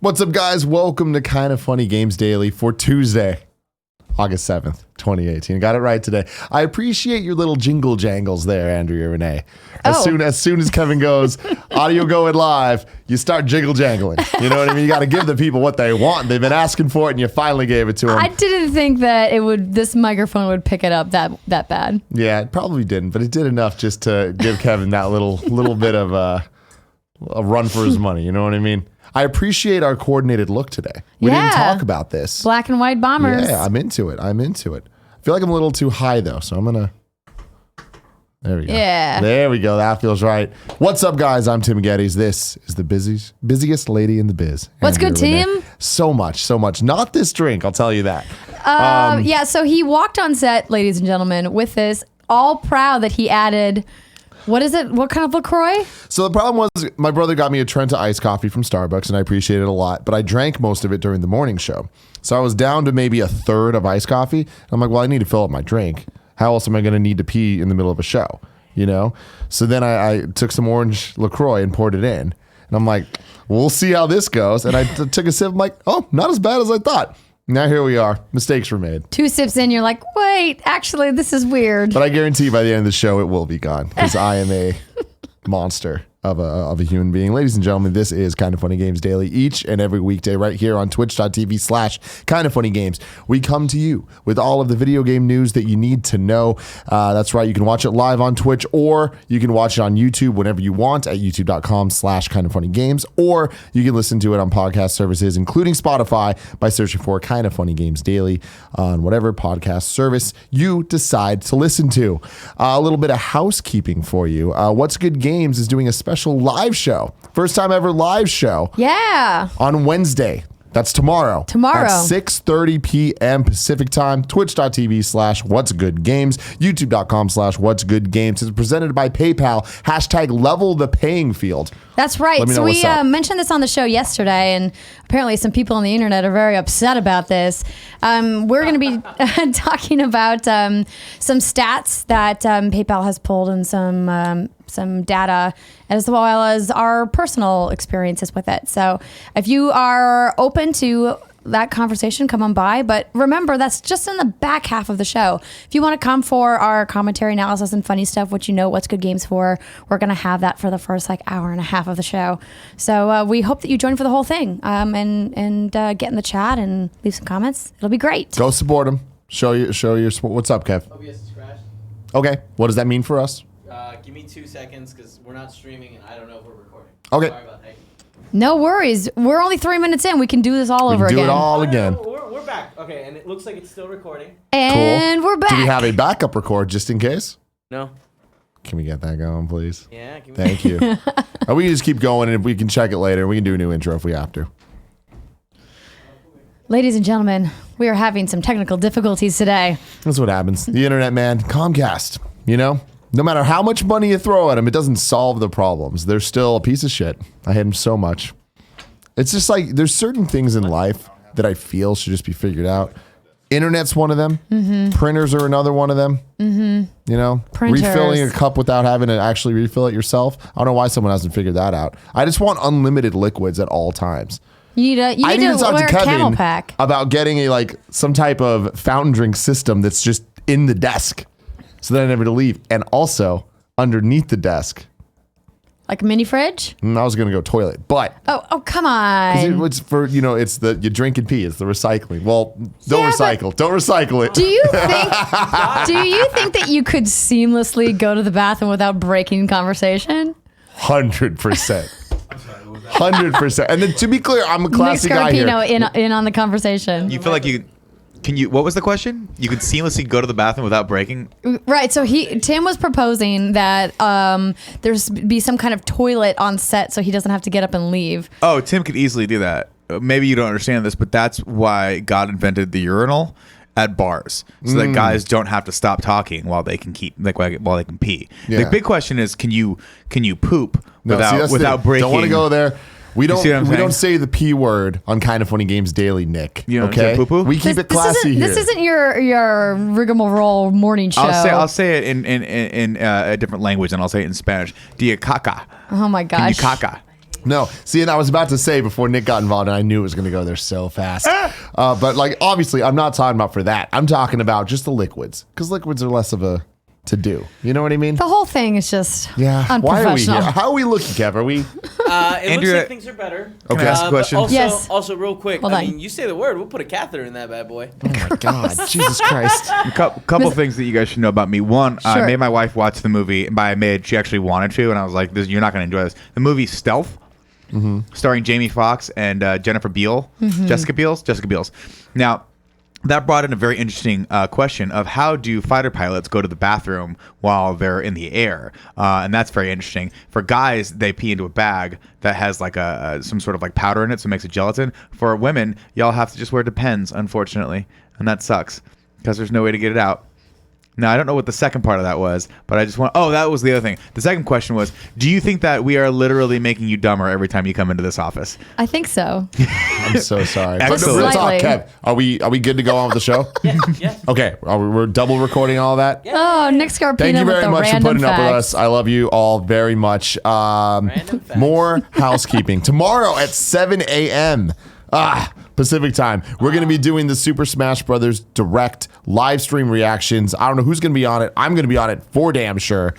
What's up, guys? Welcome to Kind of Funny Games Daily for Tuesday, August 7th, 2018. Got it right today. I appreciate your little jingle jangles there, Andrea Renee. As soon as Kevin goes, audio going live, you start jingle jangling. You know what I mean? You got to give the people what they want. They've been asking for it, and you finally gave it to them. I didn't think that this microphone would pick it up that bad. Yeah, it probably didn't, but it did enough just to give Kevin that little bit of a run for his money. You know what I mean? I appreciate our coordinated look today. We didn't talk about this. Black and white bombers. Yeah, I'm into it. I feel like I'm a little too high, though, so I'm going to... There we go. Yeah. There we go. That feels right. What's up, guys? I'm Tim Geddes. This is the busiest lady in the biz. What's Andrea good, Renee. Tim? So much. Not this drink, I'll tell you that. Yeah, so he walked on set, ladies and gentlemen, with this, all proud that he added... What is it? What kind of LaCroix? So the problem was my brother got me a Trenta iced coffee from Starbucks, and I appreciate it a lot, but I drank most of it during the morning show. So I was down to maybe a third of iced coffee. I'm like, well, I need to fill up my drink. How else am I going to need to pee in the middle of a show? You know? So then I took some orange LaCroix and poured it in. And I'm like, we'll see how this goes. And I took a sip. I'm like, oh, not as bad as I thought. Now here we are. Mistakes were made. 2 sips in, you're like, wait, actually, this is weird. But I guarantee by the end of the show, it will be gone because I am a monster of a human being. Ladies and gentlemen, this is Kind of Funny Games Daily each and every weekday right here on twitch.tv/kindoffunnygames. We come to you with all of the video game news that you need to know. That's right. You can watch it live on Twitch, or you can watch it on YouTube whenever you want at youtube.com/kindoffunnygames, or you can listen to it on podcast services, including Spotify, by searching for Kind of Funny Games Daily on whatever podcast service you decide to listen to. A little bit of housekeeping for you. What's Good Games is doing a special live show. First time ever live show. Yeah. On Wednesday. That's tomorrow. At 6:30 p.m. Pacific time. Twitch.tv/whatsgoodgames. YouTube.com/whatsgoodgames. It's presented by PayPal. #level the paying field. That's right. So we mentioned this on the show yesterday, and apparently some people on the internet are very upset about this. We're going to be talking about some stats that PayPal has pulled and some data, as well as our personal experiences with it. So if you are open to that conversation, come on by. But remember, that's just in the back half of the show. If you want to come for our commentary, analysis, and funny stuff, what you know, what's Good Games for, we're going to have that for the first hour and a half of the show. So we hope that you join for the whole thing and get in the chat and leave some comments. It'll be great. Go support them. Show your support. What's up, Kev? OBS is crashed. Okay. What does that mean for us? Give me 2 seconds because we're not streaming and I don't know if we're recording. Okay. Sorry about that. No worries. We're only 3 minutes in. We can do this all over again. Do it all again. No, we're back. Okay, and it looks like it's still recording. And cool. We're back. Do we have a backup record just in case? No. Can we get that going, please? Yeah. Thank you. We can just keep going, and if we can check it later, we can do a new intro if we have to. Ladies and gentlemen, we are having some technical difficulties today. That's what happens. The internet, man. Comcast, you know? No matter how much money you throw at them, it doesn't solve the problems. They're still a piece of shit. I hate them so much. It's just like there's certain things in life that I feel should just be figured out. Internet's one of them. Mm-hmm. Printers are another one of them. Mm-hmm. You know, Printers. Refilling a cup without having to actually refill it yourself. I don't know why someone hasn't figured that out. I just want unlimited liquids at all times. You need to talk to Kevin about getting some type of fountain drink system that's just in the desk, so that I never leave, and also underneath the desk. Like a mini fridge? I was going to go toilet, but... Oh, come on. It's for, you drink and pee. It's the recycling. Well, don't recycle. Don't recycle it. Do you think that you could seamlessly go to the bathroom without breaking conversation? 100%. 100%. And then to be clear, I'm a classy guy here. in on the conversation. You feel like you... what was the question? You could seamlessly go to the bathroom without breaking? Right. So Tim was proposing that there's be some kind of toilet on set so he doesn't have to get up and leave. Oh, Tim could easily do that. Maybe you don't understand this, but that's why God invented the urinal at bars, so that guys don't have to stop talking while they can while they can pee. Yeah. The big question is, can you poop without breaking? Don't want to go there. We don't say the P word on Kind of Funny Games Daily, Nick. You don't okay? say poo-poo? We keep it classy here. This isn't your rigmarole morning show. I'll say it in a different language, and I'll say it in Spanish. Dia caca. Oh my gosh. Can you caca? No. See, and I was about to say before Nick got involved, and I knew it was going to go there so fast. But like, obviously, I'm not talking about for that. I'm talking about just the liquids, because liquids are less of a to do. You know what I mean? The whole thing is just Yeah. Why are we here? unprofessional. How are we looking, Kev? Are we? It Andrea- looks like things are better. Okay. Can I ask a But question? Also, Yes. also, real quick, Hold I on. mean, you say the word, we'll put a catheter in that bad boy. Oh my God. Jesus Christ. A couple things that you guys should know about me. One, I Sure. made my wife watch the movie, and by I made, she actually wanted to, and I was like, "You're not going to enjoy this." The movie Stealth, starring Jamie Foxx and Jessica Biel's. Now, that brought in a very interesting question of how do fighter pilots go to the bathroom while they're in the air, and that's very interesting. For guys, they pee into a bag that has like some sort of like powder in it, so it makes it gelatin. For women, y'all have to just wear Depends, unfortunately, and that sucks because there's no way to get it out. Now, I don't know what the second part of that was, but I just want... Oh, that was the other thing. The second question was, do you think that we are literally making you dumber every time you come into this office? I think so. I'm so sorry. Just But real talk, slightly. Kev, are we good to go on with the show? Yeah. Okay. We're double recording all that? Oh, Nick Scarpino Thank you with very the much for random putting up with facts. us. I love you all very much. Random facts. More housekeeping. Tomorrow at 7 a.m. Pacific time. We're going to be doing the Super Smash Brothers Direct live stream reactions. I don't know who's going to be on it. I'm going to be on it for damn sure.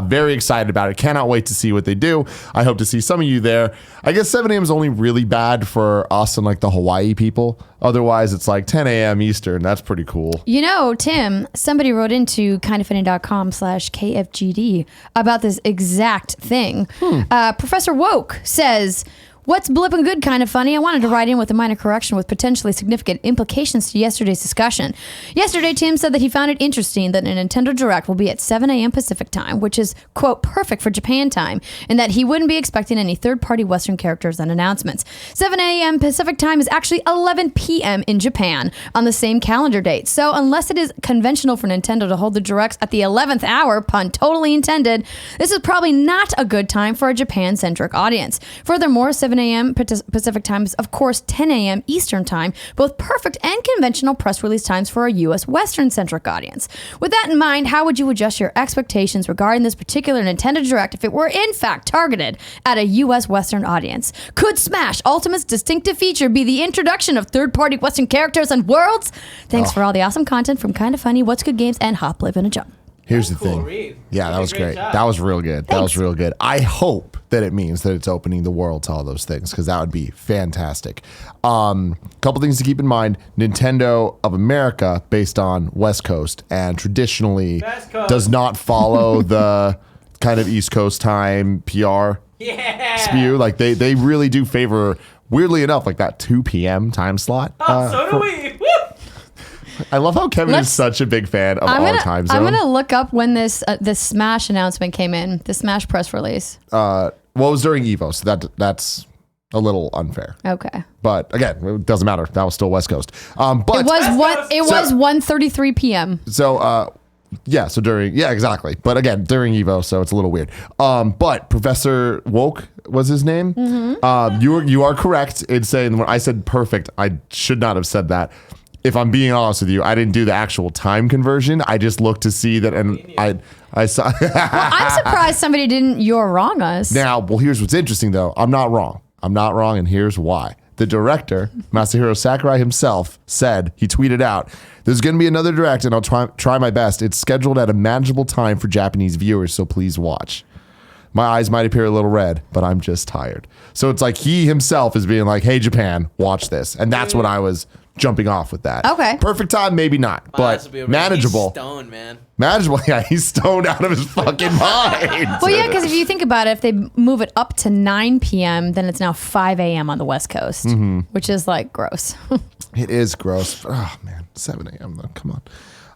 Very excited about it. Cannot wait to see what they do. I hope to see some of you there. I guess 7 a.m. is only really bad for us and like the Hawaii people. Otherwise, it's like 10 a.m. Eastern. That's pretty cool. You know, Tim, somebody wrote into kindoffunny.com/KFGD about this exact thing. Professor Woke says, "What's blippin' good, kind of funny? I wanted to write in with a minor correction with potentially significant implications to yesterday's discussion. Yesterday, Tim said that he found it interesting that a Nintendo Direct will be at 7 a.m. Pacific time, which is, quote, perfect for Japan time, and that he wouldn't be expecting any third-party Western characters and announcements. 7 a.m. Pacific time is actually 11 p.m. in Japan on the same calendar date. So unless it is conventional for Nintendo to hold the Directs at the 11th hour, pun totally intended, this is probably not a good time for a Japan-centric audience. Furthermore, 7 a.m. Pacific time is, of course, 10 a.m. Eastern time, both perfect and conventional press release times for a U.S. Western-centric audience. With that in mind, how would you adjust your expectations regarding this particular Nintendo Direct if it were in fact targeted at a U.S. Western audience? Could Smash Ultimate's distinctive feature be the introduction of third-party Western characters and worlds? Thanks for all the awesome content from Kinda Funny, What's Good Games, and Hop Live in a Jump." Here's the Cool thing. read. Yeah, You that did was a great great. job. That was real good. That was real good. I hope that it means that it's opening the world to all those things, because that would be fantastic. Couple things to keep in mind. Nintendo of America, based on West Coast, and traditionally West Coast. does not follow the kind of East Coast time PR Yeah. spew. Like they really do favor, weirdly enough, like that 2 p.m. time slot. So do we. Woo! I love how Kevin Let's- is such a big fan of I'm our gonna, time zone. I'm gonna look up when this Smash announcement came in, the Smash press release. Well, it was during Evo, so that's a little unfair. Okay. But again, it doesn't matter. That was still West Coast. But It was So- 1:33 p.m. so exactly. But again, during Evo, so it's a little weird. But Professor Woke was his name. You are correct in saying when I said perfect, I should not have said that. If I'm being honest with you, I didn't do the actual time conversion. I just looked to see that, and I saw. I'm surprised somebody didn't "you're wrong" us. Now, well, here's what's interesting, though. I'm not wrong, and here's why. The director, Masahiro Sakurai himself, said, he tweeted out, "There's going to be another Direct, and I'll try my best. It's scheduled at a manageable time for Japanese viewers, so please watch. My eyes might appear a little red, but I'm just tired." So it's like he himself is being like, "Hey, Japan, watch this." And that's what I was jumping off with that. Okay. Perfect time, maybe not, Wow, this will but be a- manageable. He's stoned, man. Manageable. Yeah, he's stoned out of his fucking mind. Well, yeah, because if you think about it, if they move it up to 9 p.m., then it's now 5 a.m. on the West Coast, which is like gross. It is gross. But, oh, man. 7 a.m. though. Come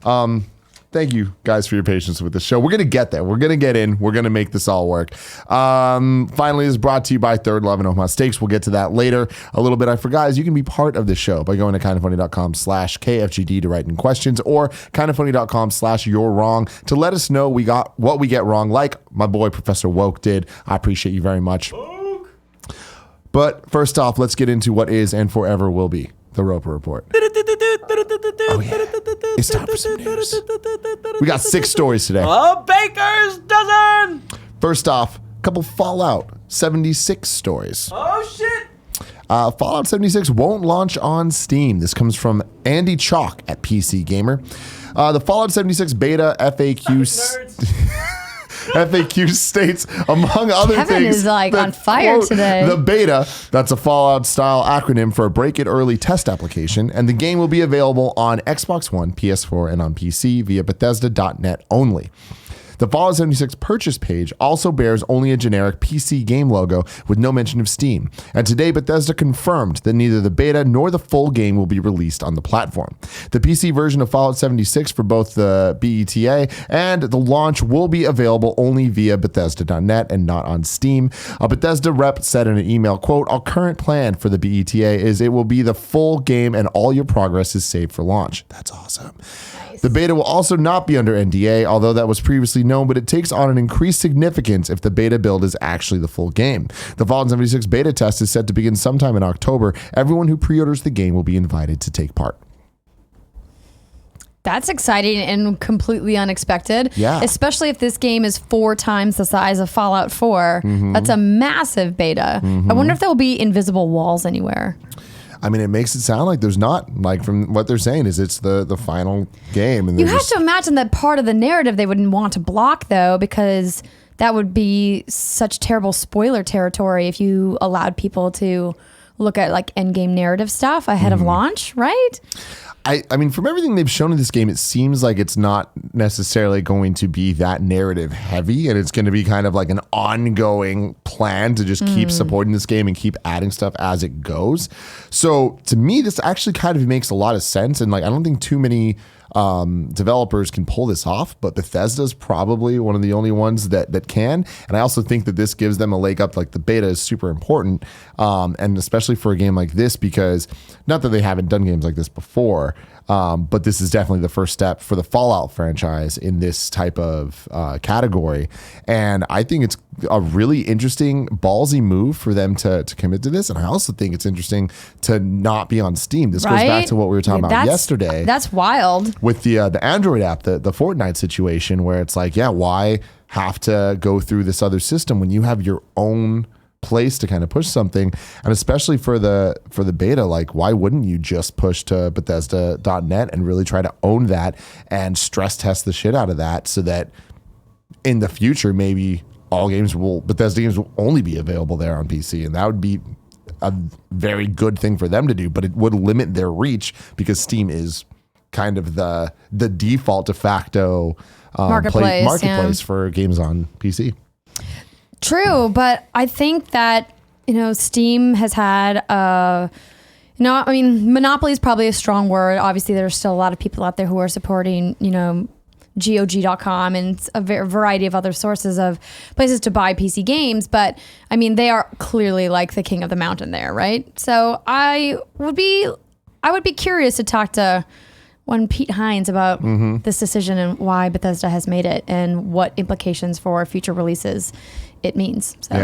on. Thank you guys for your patience with the show. We're going to get there. We're going to get in. We're going to make this all work. Finally, this is brought to you by Third Love and Omaha Steaks. We'll get to that later. A little bit I forgot is you can be part of the show by going to kindoffunny.com/KFGD to write in questions, or kindoffunny.com/you're wrong to let us know what we get wrong, like my boy Professor Woke did. I appreciate you very much. But first off, let's get into what is and forever will be the Roper Report. Oh, yeah. It's time for some news. We got 6 stories today. A baker's dozen. First off, a couple Fallout 76 stories. Oh, shit! Fallout 76 won't launch on Steam. This comes from Andy Chalk at PCGamer. The Fallout 76 beta FAQ states, among other Kevin things, is like that, on fire quote, today. The beta, that's a Fallout-style acronym for a break-it-early test application, and the game will be available on Xbox One, PS4, and on PC via Bethesda.net only. The Fallout 76 purchase page also bears only a generic PC game logo with no mention of Steam. And today, Bethesda confirmed that neither the beta nor the full game will be released on the platform. The PC version of Fallout 76 for both the B.E.T.A. and the launch will be available only via Bethesda.net and not on Steam. A Bethesda rep said in an email, quote, "Our current plan for the B.E.T.A. is it will be the full game and all your progress is saved for launch." That's awesome. The beta will also not be under NDA, although that was previously known, but it takes on an increased significance if the beta build is actually the full game. The Fallout 76 beta test is set to begin sometime in October. Everyone who pre-orders the game will be invited to take part. That's exciting and completely unexpected. Yeah. Especially if this game is 4 times the size of Fallout 4. Mm-hmm. That's a massive beta. I wonder if there will be invisible walls anywhere. I mean, it makes it sound like there's not. Like, from what they're saying is it's the final game. And You have to imagine that part of the narrative they wouldn't want to block, though, because that would be such terrible spoiler territory if you allowed people to look at like endgame narrative stuff ahead of launch, right? I mean, from everything they've shown in this game, it seems like it's not necessarily going to be that narrative heavy, and it's going to be kind of like an ongoing plan to just keep supporting this game and keep adding stuff as it goes. So to me, this actually kind of makes a lot of sense, and like I don't think too many developers can pull this off, but Bethesda's probably one of the only ones that can. And I also think that this gives them a leg up. Like the beta is super important, and especially for a game like this, because not that they haven't done games like this before, but this is definitely the first step for the Fallout franchise in this type of category. And I think it's a really interesting, ballsy move for them to commit to this. And I also think it's interesting to not be on Steam. This goes back to what we were talking about yesterday. That's wild. With the Android app, the Fortnite situation, where it's like, yeah, why have to go through this other system when you have your own place to kind of push something? And especially for the beta, like why wouldn't you just push to Bethesda.net and really try to own that and stress test the shit out of that, so that in the future maybe Bethesda games will only be available there on PC, and that would be a very good thing for them to do, but it would limit their reach because Steam is kind of the default de facto marketplace for games on PC. True, but I think that, Steam has had monopoly is probably a strong word. Obviously, there's still a lot of people out there who are supporting, GOG.com and a variety of other sources of places to buy PC games. But I mean, they are clearly like the king of the mountain there, right? So I would be curious to talk to one Pete Hines about this decision and why Bethesda has made it and what implications for future releases it means. So.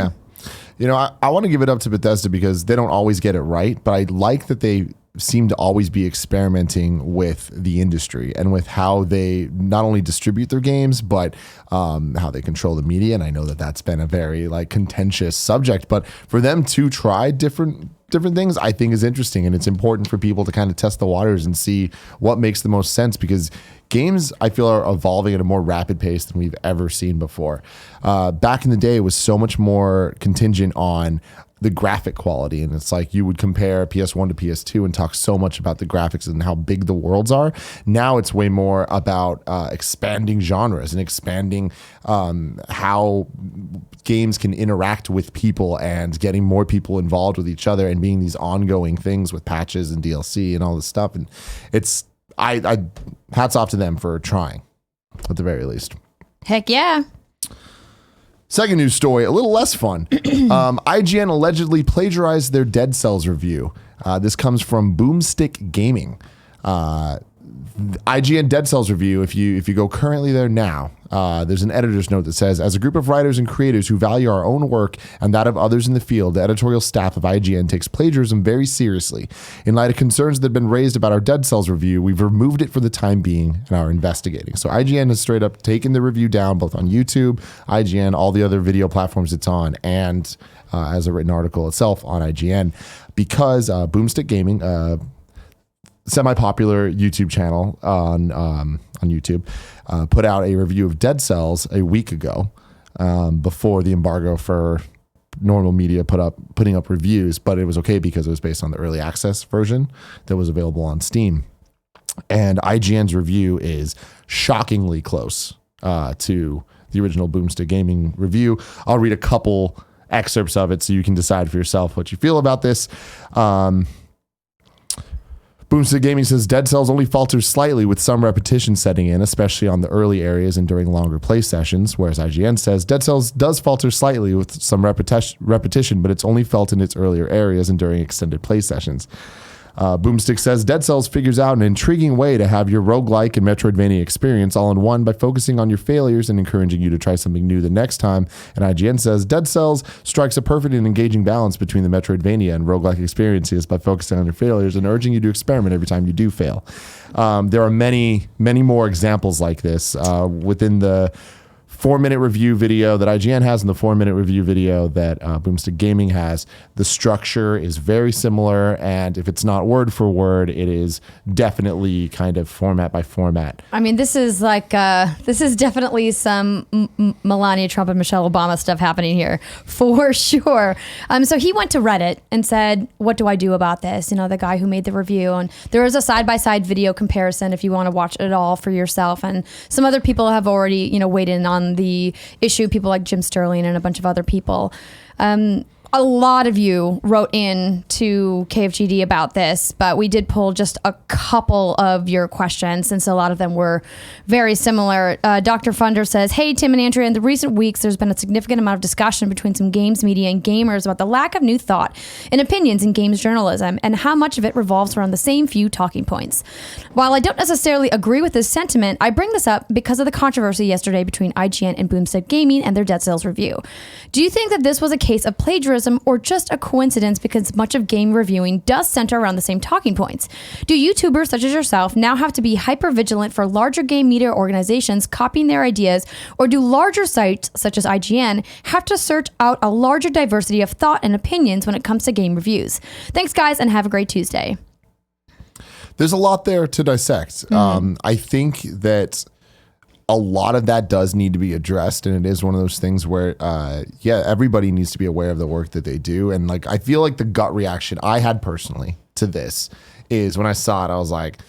Yeah. I want to give it up to Bethesda because they don't always get it right, but I like that they seem to always be experimenting with the industry and with how they not only distribute their games, but how they control the media. And I know that that's been a very contentious subject, but for them to try different things, I think is interesting. And it's important for people to kind of test the waters and see what makes the most sense, because games, I feel, are evolving at a more rapid pace than we've ever seen before. Back in the day, it was so much more contingent on the graphic quality, and it's like you would compare PS1 to PS2 and talk so much about the graphics and how big the worlds are. Now it's way more about expanding genres and expanding how games can interact with people and getting more people involved with each other and being these ongoing things with patches and DLC and all this stuff. And it's I hats off to them for trying, at the very least. Heck yeah. Second news story, a little less fun. IGN allegedly plagiarized their Dead Cells review. This comes from Boomstick Gaming. IGN Dead Cells review, if you go currently there now, there's an editor's note that says, as a group of writers and creators who value our own work and that of others in the field, the editorial staff of IGN takes plagiarism very seriously. In light of concerns that have been raised about our Dead Cells review, we've removed it for the time being and are investigating. So IGN has straight up taken the review down, both on YouTube, IGN, all the other video platforms it's on, and as a written article itself on IGN, because Boomstick Gaming, semi-popular YouTube channel on YouTube, put out a review of Dead Cells a week ago, before the embargo for normal media putting up reviews, but it was okay because it was based on the early access version that was available on Steam. And IGN's review is shockingly close to the original Boomstick Gaming review. I'll read a couple excerpts of it so you can decide for yourself what you feel about this. Boomstick Gaming says Dead Cells only falters slightly with some repetition setting in, especially on the early areas and during longer play sessions, whereas IGN says Dead Cells does falter slightly with some repetition, but it's only felt in its earlier areas and during extended play sessions. Boomstick says Dead Cells figures out an intriguing way to have your roguelike and Metroidvania experience all in one by focusing on your failures and encouraging you to try something new the next time. And IGN says Dead Cells strikes a perfect and engaging balance between the Metroidvania and roguelike experiences by focusing on your failures and urging you to experiment every time you do fail. There are many, many more examples like this within the 4-minute review video that IGN has and the 4-minute review video that Boomstick Gaming has. The structure is very similar, and if it's not word for word, it is definitely kind of format by format. I mean, this is definitely some Melania Trump and Michelle Obama stuff happening here, for sure. So he went to Reddit and said, what do I do about this? You know, the guy who made the review. And there is a side-by-side video comparison if you want to watch it all for yourself. And some other people have already, weighed in on the issue, people like Jim Sterling and a bunch of other people. A lot of you wrote in to KFGD about this, but we did pull just a couple of your questions since a lot of them were very similar. Dr. Funder says, hey, Tim and Andrea, in the recent weeks, there's been a significant amount of discussion between some games media and gamers about the lack of new thought and opinions in games journalism and how much of it revolves around the same few talking points. While I don't necessarily agree with this sentiment, I bring this up because of the controversy yesterday between IGN and Boomstick Gaming and their Dead Cells review. Do you think that this was a case of plagiarism or just a coincidence because much of game reviewing does center around the same talking points? Do YouTubers such as yourself now have to be hyper vigilant for larger game media organizations copying their ideas, or do larger sites such as IGN have to search out a larger diversity of thought and opinions when it comes to game reviews? Thanks, guys, and have a great Tuesday. There's a lot there to dissect. I think that a lot of that does need to be addressed, and it is one of those things where, everybody needs to be aware of the work that they do. And like, I feel like the gut reaction I had personally to this is when I saw it, I was like,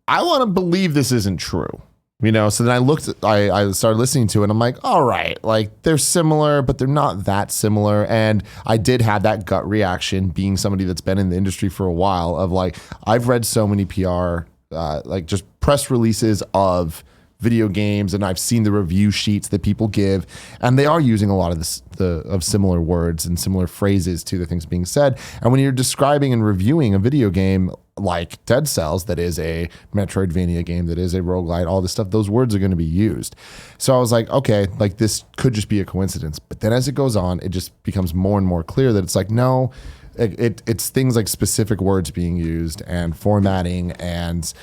I want to believe this isn't true, So then I started listening to it, and I'm like, all right, like they're similar, but they're not that similar. And I did have that gut reaction, being somebody that's been in the industry for a while, of like, I've read so many PR, like just press releases of video games, and I've seen the review sheets that people give, and they are using a lot of similar words and similar phrases to the things being said. And when you're describing and reviewing a video game like Dead Cells, that is a Metroidvania game, that is a roguelite, all this stuff, those words are going to be used. So I was like, okay, like this could just be a coincidence. But then as it goes on, it just becomes more and more clear that it's like, no, it's things like specific words being used and formatting and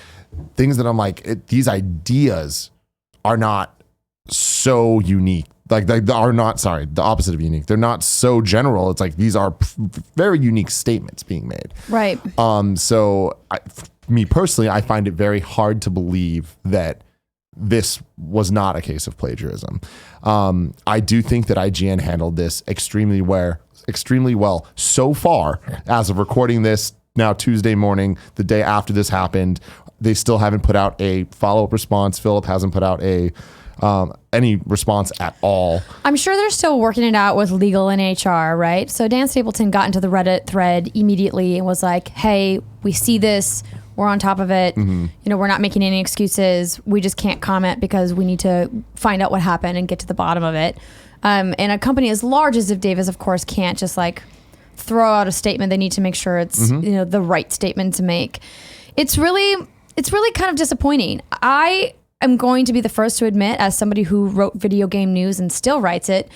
things that I'm like, these ideas are not so unique. Like they are not, sorry, the opposite of unique. They're not so general. It's like these are very unique statements being made. Right. So me personally, I find it very hard to believe that this was not a case of plagiarism. I do think that IGN handled this extremely well so far as of recording this now Tuesday morning, the day after this happened. They still haven't put out a follow-up response. Philip hasn't put out any response at all. I'm sure they're still working it out with legal and HR, right? So Dan Stapleton got into the Reddit thread immediately and was like, hey, we see this. We're on top of it. Mm-hmm. We're not making any excuses. We just can't comment because we need to find out what happened and get to the bottom of it. And a company as large as Ziff Davis, of course, can't just like throw out a statement. They need to make sure it's the right statement to make. It's it's really kind of disappointing. I am going to be the first to admit, as somebody who wrote video game news and still writes it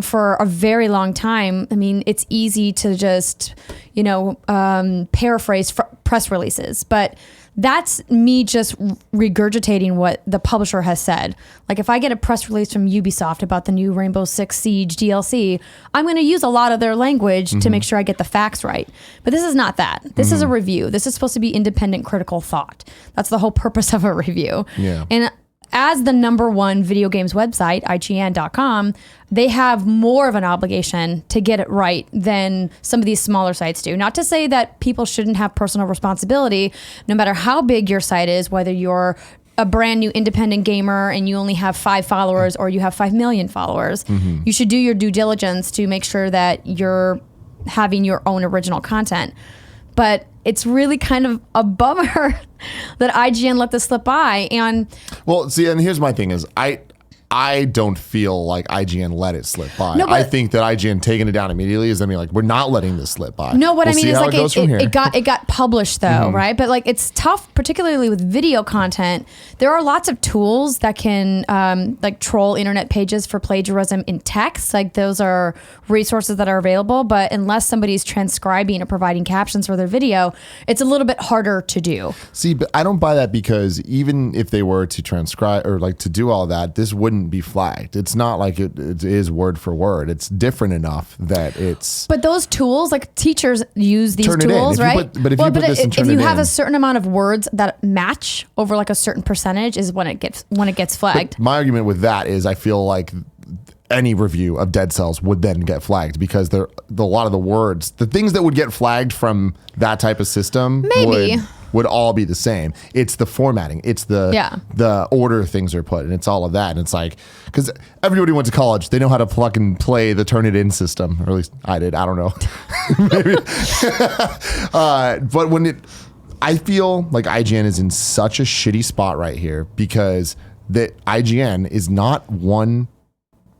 for a very long time, I mean, it's easy to just, paraphrase press releases, but that's me just regurgitating what the publisher has said. Like if I get a press release from Ubisoft about the new Rainbow Six Siege DLC, I'm going to use a lot of their language to make sure I get the facts right. But this is not that. This is a review. This is supposed to be independent critical thought. That's the whole purpose of a review. Yeah. And as the #1 video games website, IGN.com, they have more of an obligation to get it right than some of these smaller sites do. Not to say that people shouldn't have personal responsibility, no matter how big your site is, whether you're a brand new independent gamer and you only have 5 followers or you have 5 million followers. You should do your due diligence to make sure that you're having your own original content. But it's really kind of a bummer that IGN let this slip by. And well, see, and here's my thing is I don't feel like IGN let it slip by. No, I think that IGN taking it down immediately is like, we're not letting this slip by. No, what I mean is like it got published though, right? But like it's tough, particularly with video content. There are lots of tools that can like troll internet pages for plagiarism in text. Like those are resources that are available, but unless somebody's transcribing or providing captions for their video, it's a little bit harder to do. See, but I don't buy that, because even if they were to transcribe or like to do all that, this wouldn't be flagged. It's not like it is word for word. It's different enough that it's. But those tools, like teachers use these tools, right? If you have a certain amount of words that match over like a certain percentage, is when it gets flagged. But my argument with that is I feel like any review of Dead Cells would then get flagged, because a lot of the words, the things that would get flagged from that type of system would all be the same. It's the formatting. It's the order things are put, and it's all of that. And it's like, because everybody went to college, they know how to plug and play the Turnitin system, or at least I did. I don't know. Maybe. But I feel like IGN is in such a shitty spot right here, because the IGN is not one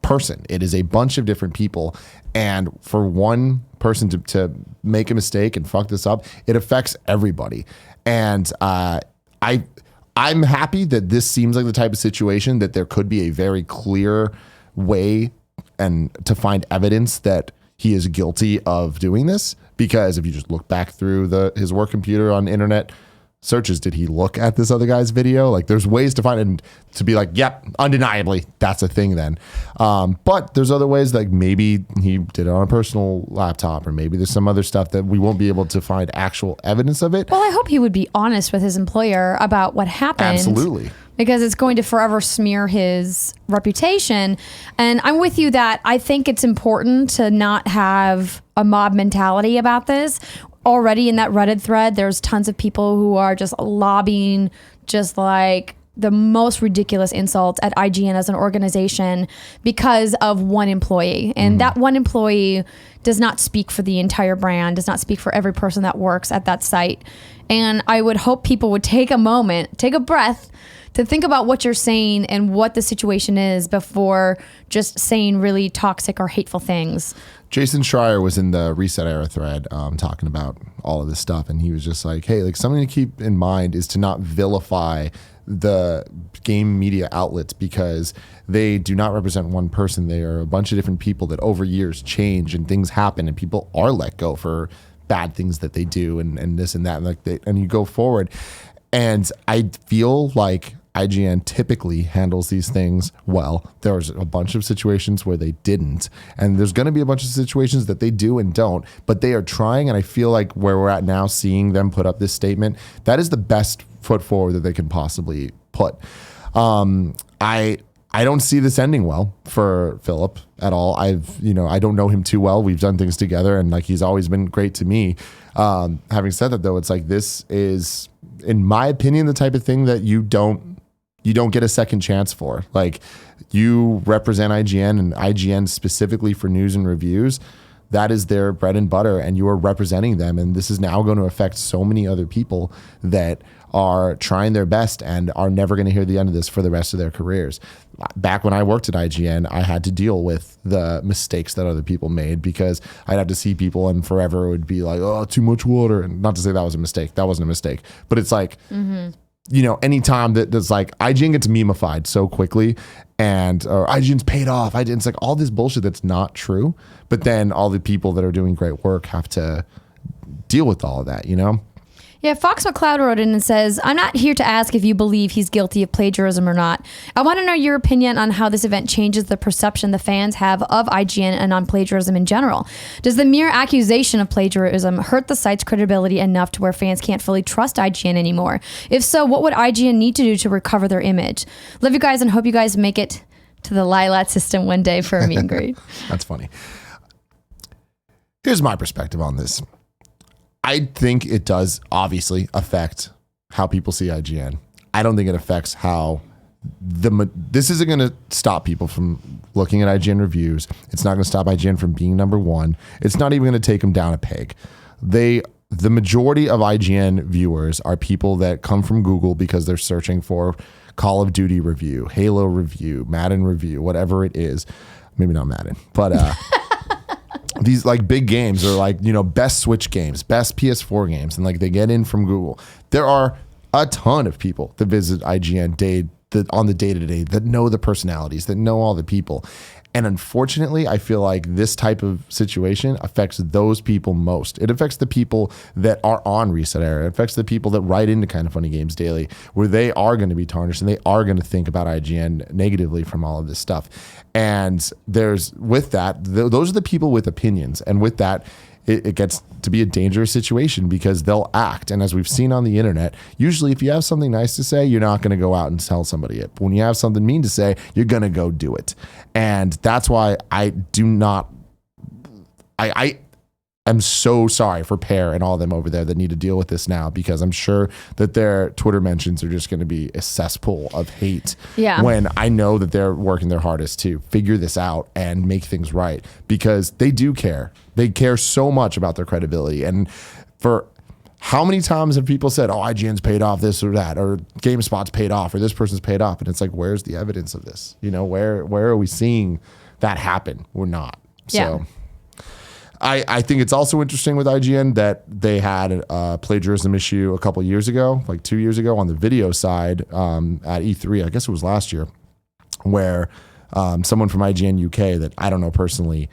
person. It is a bunch of different people. And for one person to make a mistake and fuck this up, it affects everybody. And I'm happy that this seems like the type of situation that there could be a very clear way and to find evidence that he is guilty of doing this. Because if you just look back through his work computer on internet searches, did he look at this other guy's video? Like there's ways to find it and to be like, yep, undeniably that's a thing then. But there's other ways, like maybe he did it on a personal laptop, or maybe there's some other stuff that we won't be able to find actual evidence of it. Well, I hope he would be honest with his employer about what happened. Absolutely. Because it's going to forever smear his reputation. And I'm with you that I think it's important to not have a mob mentality about this. Already in that Reddit thread, there's tons of people who are just lobbying just like the most ridiculous insults at IGN as an organization because of one employee. And that one employee does not speak for the entire brand, does not speak for every person that works at that site. And I would hope people would take a moment, take a breath, to think about what you're saying and what the situation is before just saying really toxic or hateful things. Jason Schreier was in the Reset Era thread talking about all of this stuff, and he was just like, hey, like something to keep in mind is to not vilify the game media outlets, because they do not represent one person. They are a bunch of different people that over years change and things happen, and people are let go for bad things that they do and this and that, and you go forward. And I feel like IGN typically handles these things well. There's a bunch of situations where they didn't, and there's going to be a bunch of situations that they do and don't, but they are trying. And I feel like where we're at now, seeing them put up this statement, that is the best foot forward that they can possibly put. I don't see this ending well for Philip at all. I don't know him too well. We've done things together, and like he's always been great to me. Having said that, though, it's like this is, in my opinion, the type of thing that you don't get a second chance for. Like, you represent IGN, and IGN specifically for news and reviews. that is their bread and butter, and you are representing them. And this is now going to affect so many other people that are trying their best and are never going to hear the end of this for the rest of their careers. Back when I worked at IGN, I had to deal with the mistakes that other people made, because I'd have to see people and forever it would be like, oh, too much water. And not to say that was a mistake. That wasn't a mistake. But it's like, you know, anytime that there's like IGN gets memeified so quickly, and or IGN's paid off. It's like all this bullshit that's not true. But then all the people that are doing great work have to deal with all of that, you know? Yeah, Fox McCloud wrote in and says, I'm not here to ask if you believe he's guilty of plagiarism or not. I want to know your opinion on how this event changes the perception the fans have of IGN and on plagiarism in general. Does the mere accusation of plagiarism hurt the site's credibility enough to where fans can't fully trust IGN anymore? If so, what would IGN need to do to recover their image? Love you guys and hope you guys make it to the Lilat system one day for a meet and greet. That's funny. Here's my perspective on this. I think it does obviously affect how people see IGN. I don't think it affects how this isn't going to stop people from looking at IGN reviews. It's not going to stop IGN from being number one. It's not even going to take them down a peg. The majority of IGN viewers are people that come from Google because they're searching for Call of Duty review, Halo review, Madden review, whatever it is. Maybe not Madden, but these like big games are like, you know, best Switch games, best PS4 games, and like they get in from Google. There are a ton of people that visit IGN on the day-to-day that know the personalities, that know all the people. And unfortunately, I feel like this type of situation affects those people most. It affects the people that are on Reset Era. It affects the people that write into Kind of Funny Games Daily, where they are going to be tarnished and they are going to think about IGN negatively from all of this stuff. And there's, with that, those are the people with opinions. And with that, it gets to be a dangerous situation because they'll act. And as we've seen on the internet, usually if you have something nice to say, you're not going to go out and tell somebody it. But when you have something mean to say, you're going to go do it. And that's why I am so sorry for Pear and all of them over there that need to deal with this now, because I'm sure that their Twitter mentions are just going to be a cesspool of hate. Yeah. When I know that they're working their hardest to figure this out and make things right, because they do care. They care so much about their credibility. And for how many times have people said, oh, IGN's paid off this or that, or GameSpot's paid off, or this person's paid off? And it's like, where's the evidence of this? You know, where are we seeing that happen? We're not. Yeah. So I think it's also interesting with IGN that they had a plagiarism issue a couple years ago, like 2 years ago on the video side at E3, I guess it was last year, where someone from IGN UK that I don't know personally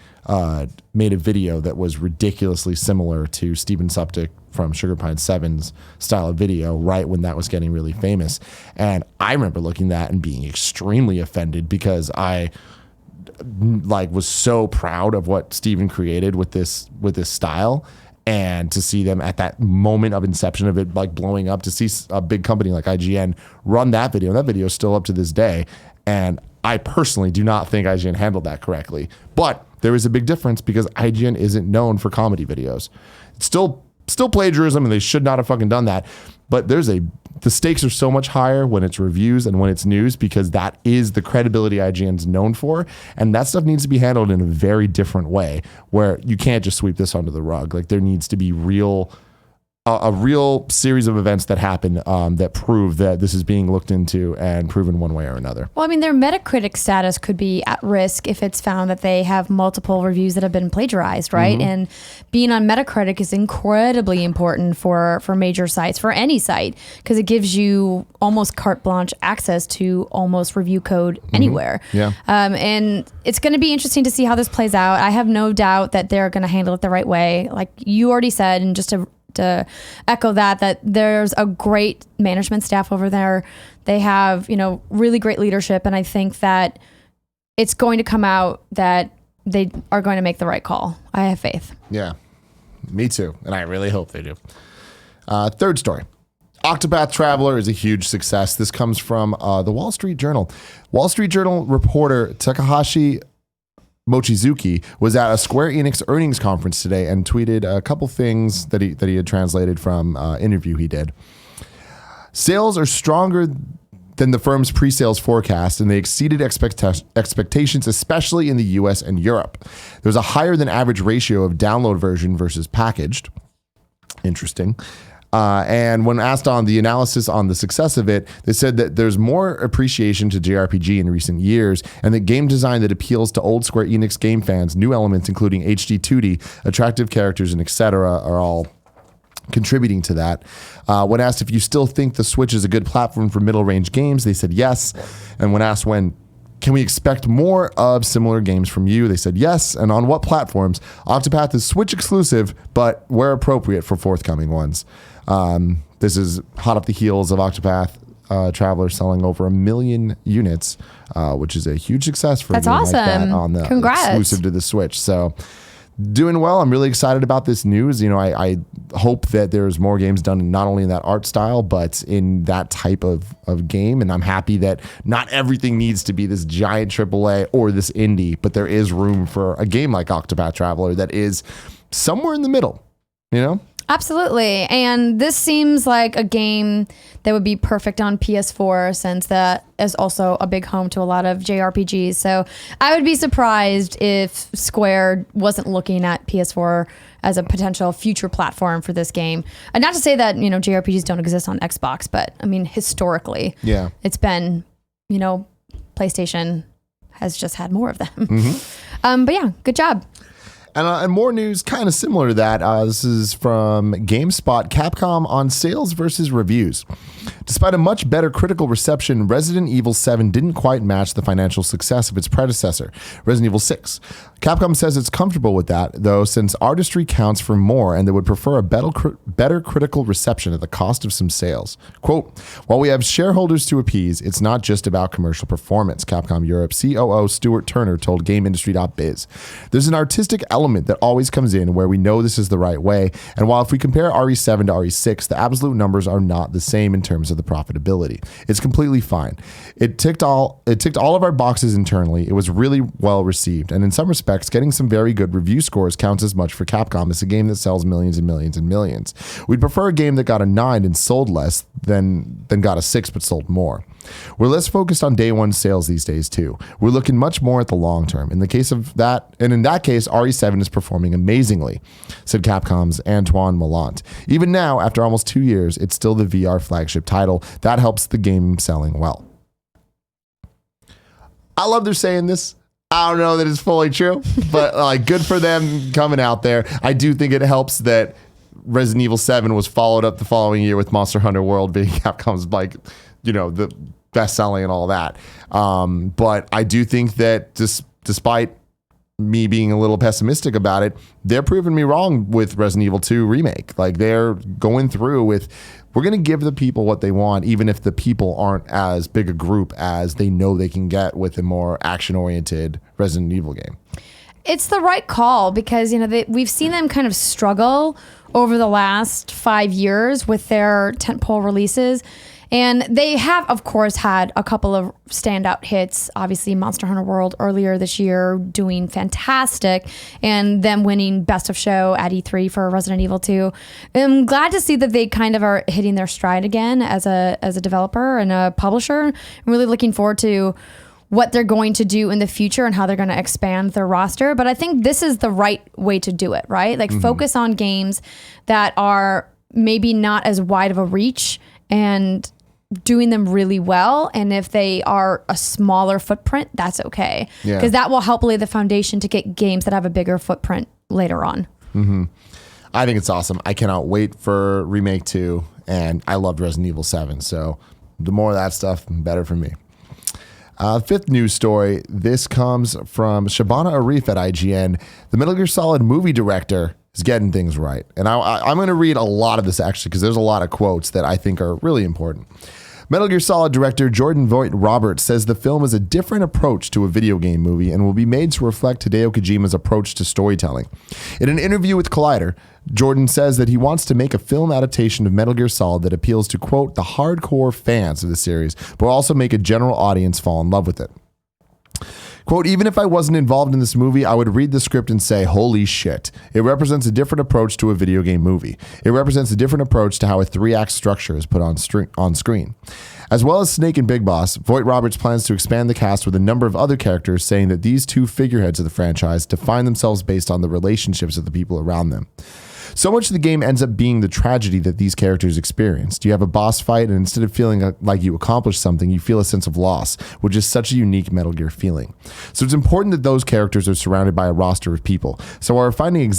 made a video that was ridiculously similar to Steven Suptic from Sugar Pine 7's style of video right when that was getting really famous. And I remember looking at that and being extremely offended, because I was so proud of what Steven created with this style, and to see them at that moment of inception of it like blowing up, to see a big company like IGN run that video, and that video is still up to this day. And I personally do not think IGN handled that correctly, but there is a big difference because IGN isn't known for comedy videos. It's still plagiarism, and they should not have fucking done that. But the stakes are so much higher when it's reviews and when it's news, because that is the credibility IGN's known for. And that stuff needs to be handled in a very different way, where you can't just sweep this under the rug. Like, there needs to be a real series of events that happen that prove that this is being looked into and proven one way or another. Well, I mean, their Metacritic status could be at risk if it's found that they have multiple reviews that have been plagiarized, right? Mm-hmm. And being on Metacritic is incredibly important for major sites, for any site, because it gives you almost carte blanche access to almost review code anywhere. Yeah. And it's going to be interesting to see how this plays out. I have no doubt that they're going to handle it the right way. Like you already said, and just to echo that there's a great management staff over there. They have, really great leadership. And I think that it's going to come out that they are going to make the right call. I have faith. Yeah, me too. And I really hope they do. Third story. OctoPath Traveler is a huge success. This comes from the Wall Street Journal. Wall Street Journal reporter Takahashi Mochizuki was at a Square Enix earnings conference today and tweeted a couple things that he had translated from interview he did. Sales are stronger than the firm's pre-sales forecast, and they exceeded expectations, especially in the US and Europe. There was a higher than average ratio of download version versus packaged. Interesting. And when asked on the analysis on the success of it, they said that there's more appreciation to JRPG in recent years, and that game design that appeals to old Square Enix game fans, new elements including HD 2D, attractive characters, and etc. are all contributing to that. When asked if you still think the Switch is a good platform for middle-range games, they said yes. And when asked when can we expect more of similar games from you, they said yes. And on what platforms? OctoPath is Switch exclusive, but where appropriate for forthcoming ones. This is hot off the heels of OctoPath Traveler selling over 1 million units, which is a huge success for a game awesome. like that on the Congrats. exclusive to the Switch. So doing well. I'm really excited about this news. You know, I hope that there's more games done not only in that art style, but in that type of game. And I'm happy that not everything needs to be this giant AAA or this indie, but there is room for a game like Octopath Traveler that is somewhere in the middle, you know? Absolutely. And this seems like a game that would be perfect on PS4, since that is also a big home to a lot of JRPGs. So I would be surprised if Square wasn't looking at PS4 as a potential future platform for this game. And not to say that, you know, JRPGs don't exist on Xbox, but I mean, historically, it's been, you know, PlayStation has just had more of them. Mm-hmm. But yeah, good job. And more news kind of similar to that. This is from GameSpot. Capcom on sales versus reviews. Despite a much better critical reception, Resident Evil 7 didn't quite match the financial success of its predecessor, Resident Evil 6. Capcom says it's comfortable with that, though, since artistry counts for more, and they would prefer a better critical reception at the cost of some sales. Quote, while we have shareholders to appease, it's not just about commercial performance, Capcom Europe COO Stuart Turner told GameIndustry.biz. There's an artistic element that always comes in where we know this is the right way, and while if we compare RE7 to RE6, the absolute numbers are not the same in terms of the profitability. It's completely fine. It ticked all of our boxes internally. It was really well received, and in some respects, getting some very good review scores counts as much for Capcom as a game that sells millions and millions and millions. We'd prefer a game that got a 9 and sold less than got a 6 but sold more. We're less focused on day one sales these days too. We're looking much more at the long term. In the case of that, and in that case, RE7 is performing amazingly, said Capcom's Antoine Mallant. Even now, after almost 2 years, it's still the VR flagship title. That helps the game selling well. I love they're saying this. I don't know that it's fully true, but like good for them coming out there. I do think it helps that Resident Evil 7 was followed up the following year with Monster Hunter World being Capcom's, like, you know, the best selling and all that. But I do think that despite me being a little pessimistic about it, they're proving me wrong with Resident Evil 2 Remake. Like, they're going through with, we're going to give the people what they want, even if the people aren't as big a group as they know they can get with a more action-oriented Resident Evil game. It's the right call because, you know, we've seen them kind of struggle over the last 5 years with their tentpole releases. And they have, of course, had a couple of standout hits. Obviously, Monster Hunter World earlier this year doing fantastic, and them winning Best of Show at E3 for Resident Evil 2. I'm glad to see that they kind of are hitting their stride again as a developer and a publisher. I'm really looking forward to what they're going to do in the future and how they're going to expand their roster. But I think this is the right way to do it, right? Like, focus on games that are maybe not as wide of a reach and doing them really well. And if they are a smaller footprint, that's okay. Because that will help lay the foundation to get games that have a bigger footprint later on. I think it's awesome. I cannot wait for Remake 2, and I loved Resident Evil 7. So the more of that stuff, the better for me. Fifth news story. This comes from Shabana Arif at IGN. The Metal Gear Solid movie director is getting things right. And I'm going to read a lot of this, actually, because there's a lot of quotes that I think are really important. Metal Gear Solid director Jordan Voight Roberts says the film is a different approach to a video game movie and will be made to reflect Hideo Kojima's approach to storytelling. In an interview with Collider, Jordan says that he wants to make a film adaptation of Metal Gear Solid that appeals to, quote, the hardcore fans of the series, but will also make a general audience fall in love with it. Quote, even if I wasn't involved in this movie, I would read the script and say, holy shit. It represents a different approach to a video game movie. It represents a different approach to how a 3-act structure is put on screen. As well as Snake and Big Boss, Voight Roberts plans to expand the cast with a number of other characters, saying that these two figureheads of the franchise define themselves based on the relationships of the people around them. So much of the game ends up being the tragedy that these characters experienced. You have a boss fight, and instead of feeling like you accomplished something, you feel a sense of loss, which is such a unique Metal Gear feeling. So it's important that those characters are surrounded by a roster of people. So we're finding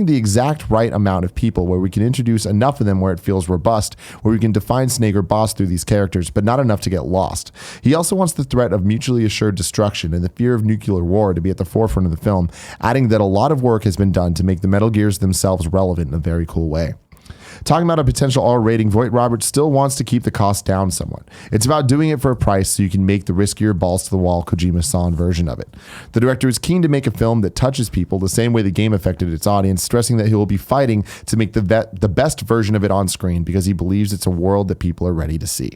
the exact right amount of people where we can introduce enough of them where it feels robust, where we can define Snake or Boss through these characters, but not enough to get lost. He also wants the threat of mutually assured destruction and the fear of nuclear war to be at the forefront of the film, adding that a lot of work has been done to make the Metal Gears themselves relevant in a very cool way. Talking about a potential R rating, Voight Roberts still wants to keep the cost down somewhat. It's about doing it for a price so you can make the riskier balls to the wall Kojima-san version of it. The director is keen to make a film that touches people the same way the game affected its audience, stressing that he will be fighting to make the best version of it on screen because he believes it's a world that people are ready to see.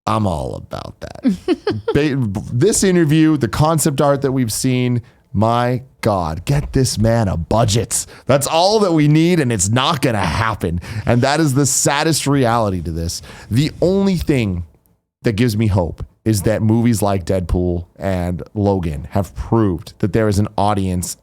I'm all about that. This interview, the concept art that we've seen, my God, get this man a budget. That's all that we need, and it's not going to happen. And that is the saddest reality to this. The only thing that gives me hope is that movies like Deadpool and Logan have proved that there is an audience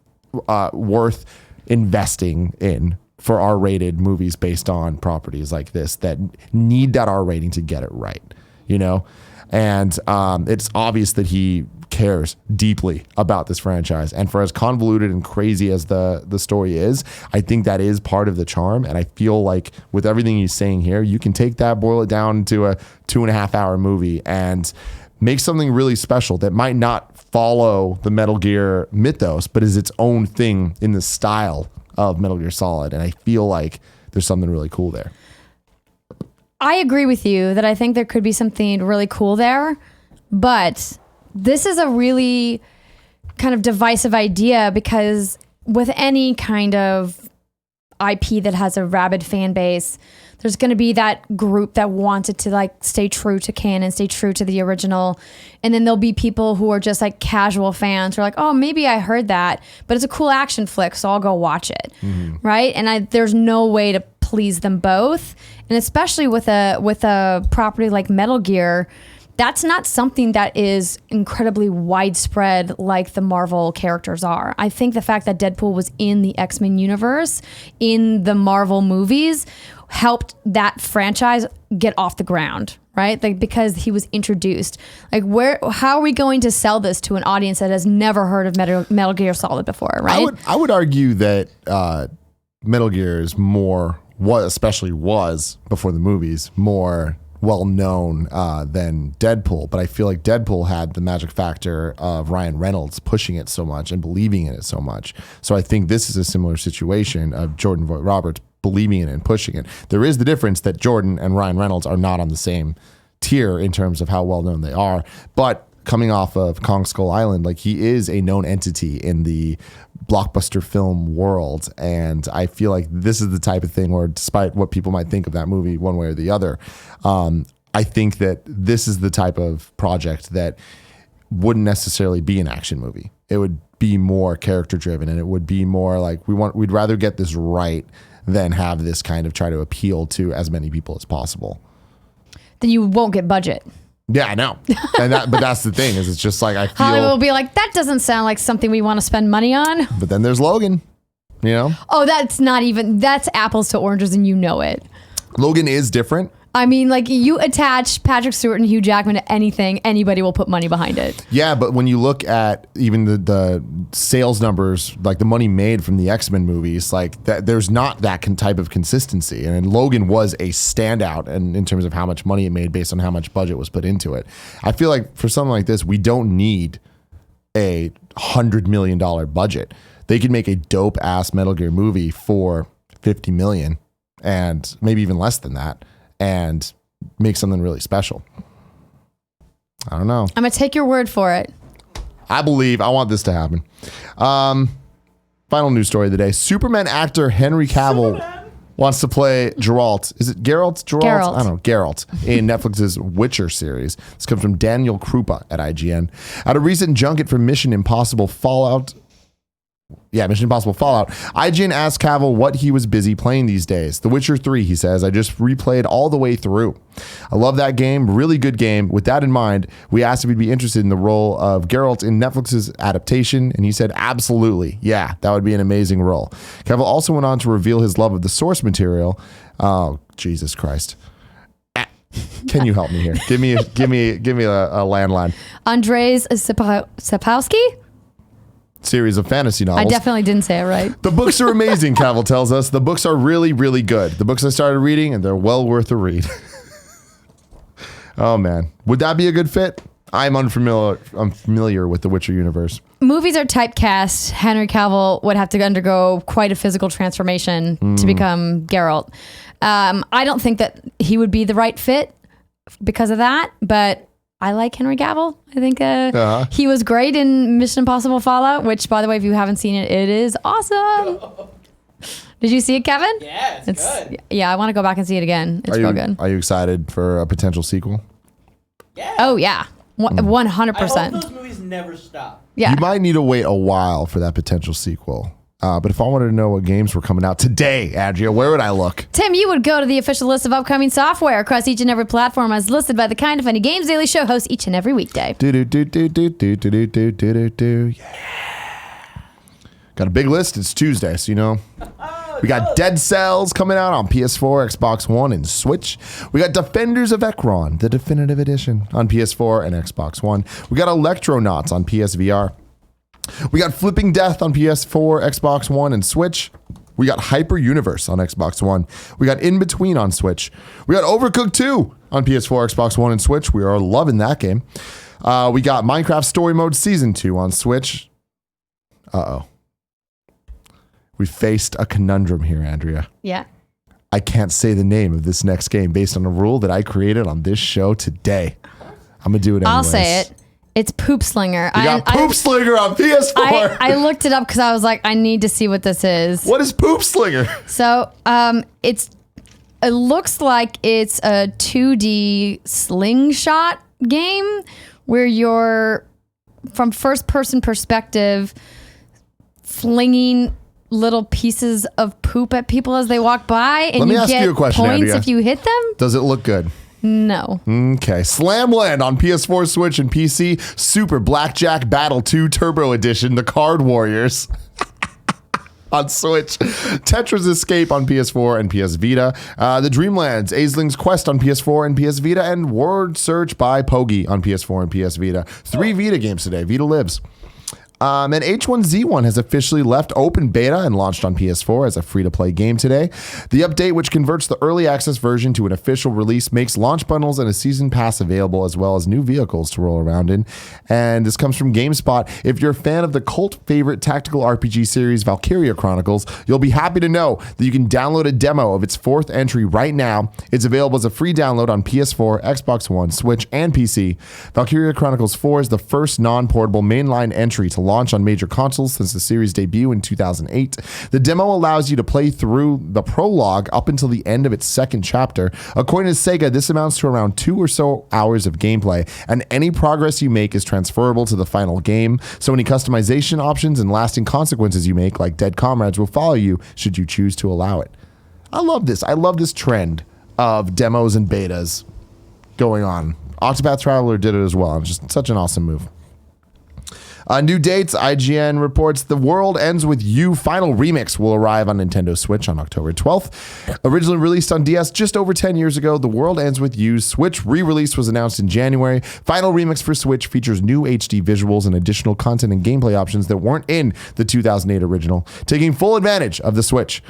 worth investing in for R-rated movies based on properties like this that need that R rating to get it right, you know? And it's obvious that he cares deeply about this franchise. And for as convoluted and crazy as the story is, I think that is part of the charm. And I feel like with everything he's saying here, you can take that, boil it down into a 2.5 hour movie and make something really special that might not follow the Metal Gear mythos, but is its own thing in the style of Metal Gear Solid. And I feel like there's something really cool there. I agree with you that I think there could be something really cool there, but this is a really kind of divisive idea because with any kind of IP that has a rabid fan base, there's going to be that group that wants it to like stay true to canon, stay true to the original. And then there'll be people who are just like casual fans who are like, oh, maybe I heard that, but it's a cool action flick, so I'll go watch it. Mm-hmm. Right. And there's no way to please them both. And especially with a property like Metal Gear, that's not something that is incredibly widespread like the Marvel characters are. I think the fact that Deadpool was in the X-Men universe, in the Marvel movies, helped that franchise get off the ground, right? Like because he was introduced. Like how are we going to sell this to an audience that has never heard of Metal Gear Solid before, right? I would argue that Metal Gear is more, especially was before the movies, more well known than Deadpool, but I feel like Deadpool had the magic factor of Ryan Reynolds pushing it so much and believing in it so much. So I think this is a similar situation of Jordan Voight Roberts believing in it and pushing it. There is the difference that Jordan and Ryan Reynolds are not on the same tier in terms of how well known they are, but coming off of Kong Skull Island, like he is a known entity in the blockbuster film world. And I feel like this is the type of thing where despite what people might think of that movie one way or the other, I think that this is the type of project that wouldn't necessarily be an action movie. It would be more character driven, and it would be more like we'd rather get this right than have this kind of try to appeal to as many people as possible. Then you won't get budget. Yeah, I know. But that's the thing, is it's just like I feel Hollywood will be like, that doesn't sound like something we want to spend money on. But then there's Logan, you know? Oh, that's apples to oranges, and you know it. Logan is different. I mean, like, you attach Patrick Stewart and Hugh Jackman to anything, anybody will put money behind it. Yeah, but when you look at even the sales numbers, like the money made from the X-Men movies, like that, there's not that type of consistency. And Logan was a standout in terms of how much money it made based on how much budget was put into it. I feel like for something like this, we don't need a $100 million budget. They could make a dope ass Metal Gear movie for $50 million and maybe even less than that, and make something really special. I don't know. I'm going to take your word for it. I want this to happen. Final news story of the day. Superman actor Henry Cavill. wants to play Geralt. Is it Geralt? Geralt. I don't know. Geralt in Netflix's Witcher series. This comes from Daniel Krupa at IGN. At a recent junket for Mission Impossible Fallout, IGN asked Cavill what he was busy playing these days. The Witcher 3, he says, I just replayed all the way through. I love that game. Really good game. With that in mind, we asked if he'd be interested in the role of Geralt in Netflix's adaptation, and he said, absolutely. Yeah, that would be an amazing role. Cavill also went on to reveal his love of the source material. Oh, Jesus Christ. Can you help me here? Give me a landline. Andrzej Sapkowski? Series of fantasy novels. I definitely didn't say it right. The books are amazing, Cavill tells us. The books are really, really good. The books I started reading, and they're well worth a read. Oh, man. Would that be a good fit? I'm familiar with the Witcher universe. Movies are typecast. Henry Cavill would have to undergo quite a physical transformation to become Geralt. I don't think that he would be the right fit because of that, but I like Henry Cavill. I think he was great in Mission Impossible Fallout, which, by the way, if you haven't seen it, it is awesome. Did you see it, Kevin? Yeah, it's good. Yeah, I want to go back and see it again. It's real good. Are you excited for a potential sequel? Yeah. Oh, yeah. 100%. I hope those movies never stop. Yeah. You might need to wait a while for that potential sequel. But if I wanted to know what games were coming out today, Andrea, where would I look? Tim, you would go to the official list of upcoming software across each and every platform as listed by the Kind of Funny Games Daily Show host each and every weekday. Yeah. Got a big list. It's Tuesday, so you know. We got Dead Cells coming out on PS4, Xbox One, and Switch. We got Defenders of Ekron, the definitive edition, on PS4 and Xbox One. We got Electronauts on PSVR. We got Flipping Death on PS4, Xbox One, and Switch. We got Hyper Universe on Xbox One. We got In Between on Switch. We got Overcooked 2 on PS4, Xbox One, and Switch. We are loving that game. We got Minecraft Story Mode Season 2 on Switch. Uh-oh. We faced a conundrum here, Andrea. Yeah. I can't say the name of this next game based on a rule that I created on this show today. I'm going to do it anyways. I'll say it. It's Poop Slinger. You got Poop Slinger on PS4. I looked it up because I was like, I need to see what this is. What is Poop Slinger? So it looks like it's a 2D slingshot game where you're from first person perspective flinging little pieces of poop at people as they walk by, and you get points Andrea. If you hit them. Does it look good? No. Okay. Slamland on PS4, Switch, and PC. Super Blackjack Battle 2 Turbo Edition, The Card Warriors. On Switch. Tetris Escape on PS4 and PS Vita. The Dreamlands, Aisling's Quest on PS4 and PS Vita, and Word Search by Pogi on PS4 and PS Vita. 3 Vita games today. Vita lives. And H1Z1 has officially left open beta and launched on PS4 as a free-to-play game today. The update, which converts the early access version to an official release, makes launch bundles and a season pass available, as well as new vehicles to roll around in. And this comes from GameSpot. If you're a fan of the cult favorite tactical RPG series Valkyria Chronicles, you'll be happy to know that you can download a demo of its 4th entry right now. It's available as a free download on PS4, Xbox One, Switch, and PC. Valkyria Chronicles 4 is the first non-portable mainline entry to launch on major consoles since the series' debut in 2008. The demo allows you to play through the prologue up until the end of its 2nd chapter. According to Sega, this amounts to around 2 or so hours of gameplay, and any progress you make is transferable to the final game. So any customization options and lasting consequences you make, like dead comrades, will follow you should you choose to allow it. I love this. I love this trend of demos and betas going on. Octopath Traveler did it as well. It's just such an awesome move. New dates, IGN reports The World Ends With You Final Remix will arrive on Nintendo Switch on October 12th. Originally released on DS just over 10 years ago, The World Ends With You's Switch re-release was announced in January. Final Remix for Switch features new HD visuals and additional content and gameplay options that weren't in the 2008 original, taking full advantage of the Switch.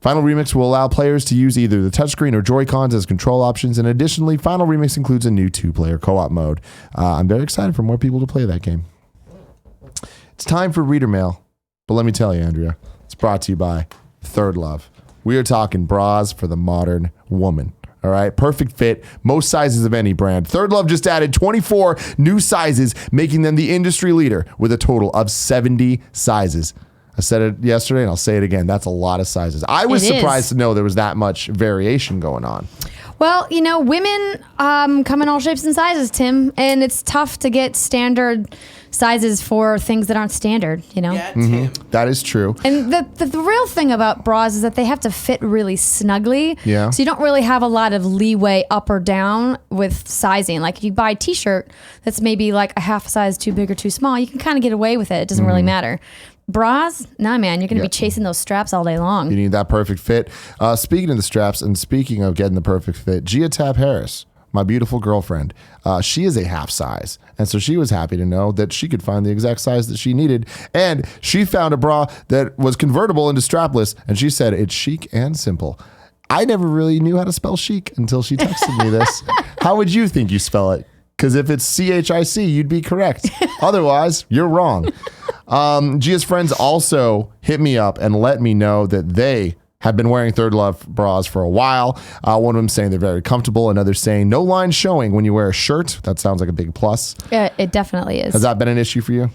Final Remix will allow players to use either the touchscreen or Joy-Cons as control options, and additionally, Final Remix includes a new 2-player co-op mode. I'm very excited for more people to play that game. It's time for reader mail, but let me tell you, Andrea, it's brought to you by Third Love. We are talking bras for the modern woman. All right, perfect fit, most sizes of any brand. Third Love just added 24 new sizes, making them the industry leader with a total of 70 sizes. I said it yesterday and I'll say it again. That's a lot of sizes. I was surprised to know there was that much variation going on. Well, women come in all shapes and sizes, Tim, and it's tough to get standard sizes for things that aren't standard, Yeah, Tim. That is true. And the real thing about bras is that they have to fit really snugly. Yeah. So you don't really have a lot of leeway up or down with sizing. Like if you buy a t-shirt that's maybe like a half size too big or too small, you can kind of get away with it. It doesn't really matter. Bras, nah, man, you're going to be chasing those straps all day long. You need that perfect fit. Speaking of the straps and speaking of getting the perfect fit, Gia Tab Harris, my beautiful girlfriend, she is a half size. And so she was happy to know that she could find the exact size that she needed. And she found a bra that was convertible into strapless. And she said it's chic and simple. I never really knew how to spell chic until she texted me this. How would you think you spell it? Because if it's CHIC, you'd be correct. Otherwise, you're wrong. Gia's friends also hit me up and let me know that they have been wearing Third Love bras for a while. One of them saying they're very comfortable. Another saying no line showing when you wear a shirt. That sounds like a big plus. Yeah, it definitely is. Has that been an issue for you?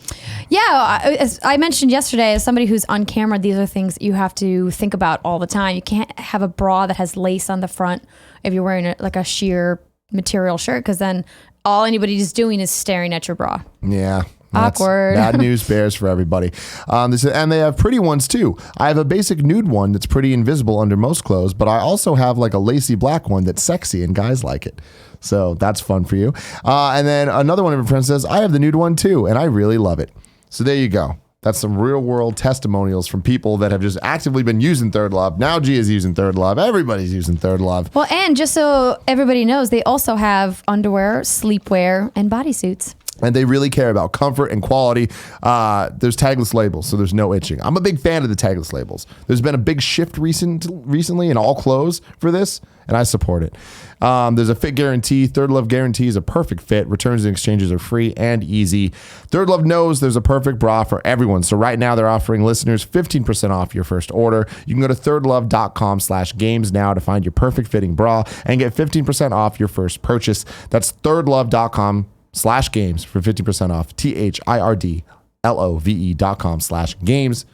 Yeah, as I mentioned yesterday, as somebody who's on camera, these are things that you have to think about all the time. You can't have a bra that has lace on the front if you're wearing like a sheer material shirt, because then all anybody's doing is staring at your bra. Yeah. Awkward. Bad news bears for everybody. And they have pretty ones too. I have a basic nude one that's pretty invisible under most clothes, but I also have like a lacy black one that's sexy and guys like it. So that's fun for you. And then another one of my friends says, I have the nude one too, and I really love it. So there you go. That's some real world testimonials from people that have just actively been using Third Love. Now G is using Third Love. Everybody's using Third Love. Well, and just so everybody knows, they also have underwear, sleepwear, and bodysuits. And they really care about comfort and quality. There's tagless labels, so there's no itching. I'm a big fan of the tagless labels. There's been a big shift recently in all clothes for this, and I support it. There's a fit guarantee. Third Love guarantees a perfect fit. Returns and exchanges are free and easy. Third Love knows there's a perfect bra for everyone. So right now they're offering listeners 15% off your first order. You can go to thirdlove.com/games now to find your perfect fitting bra and get 15% off your first purchase. That's thirdlove.com/games for 50% off. thirdlove.com/games.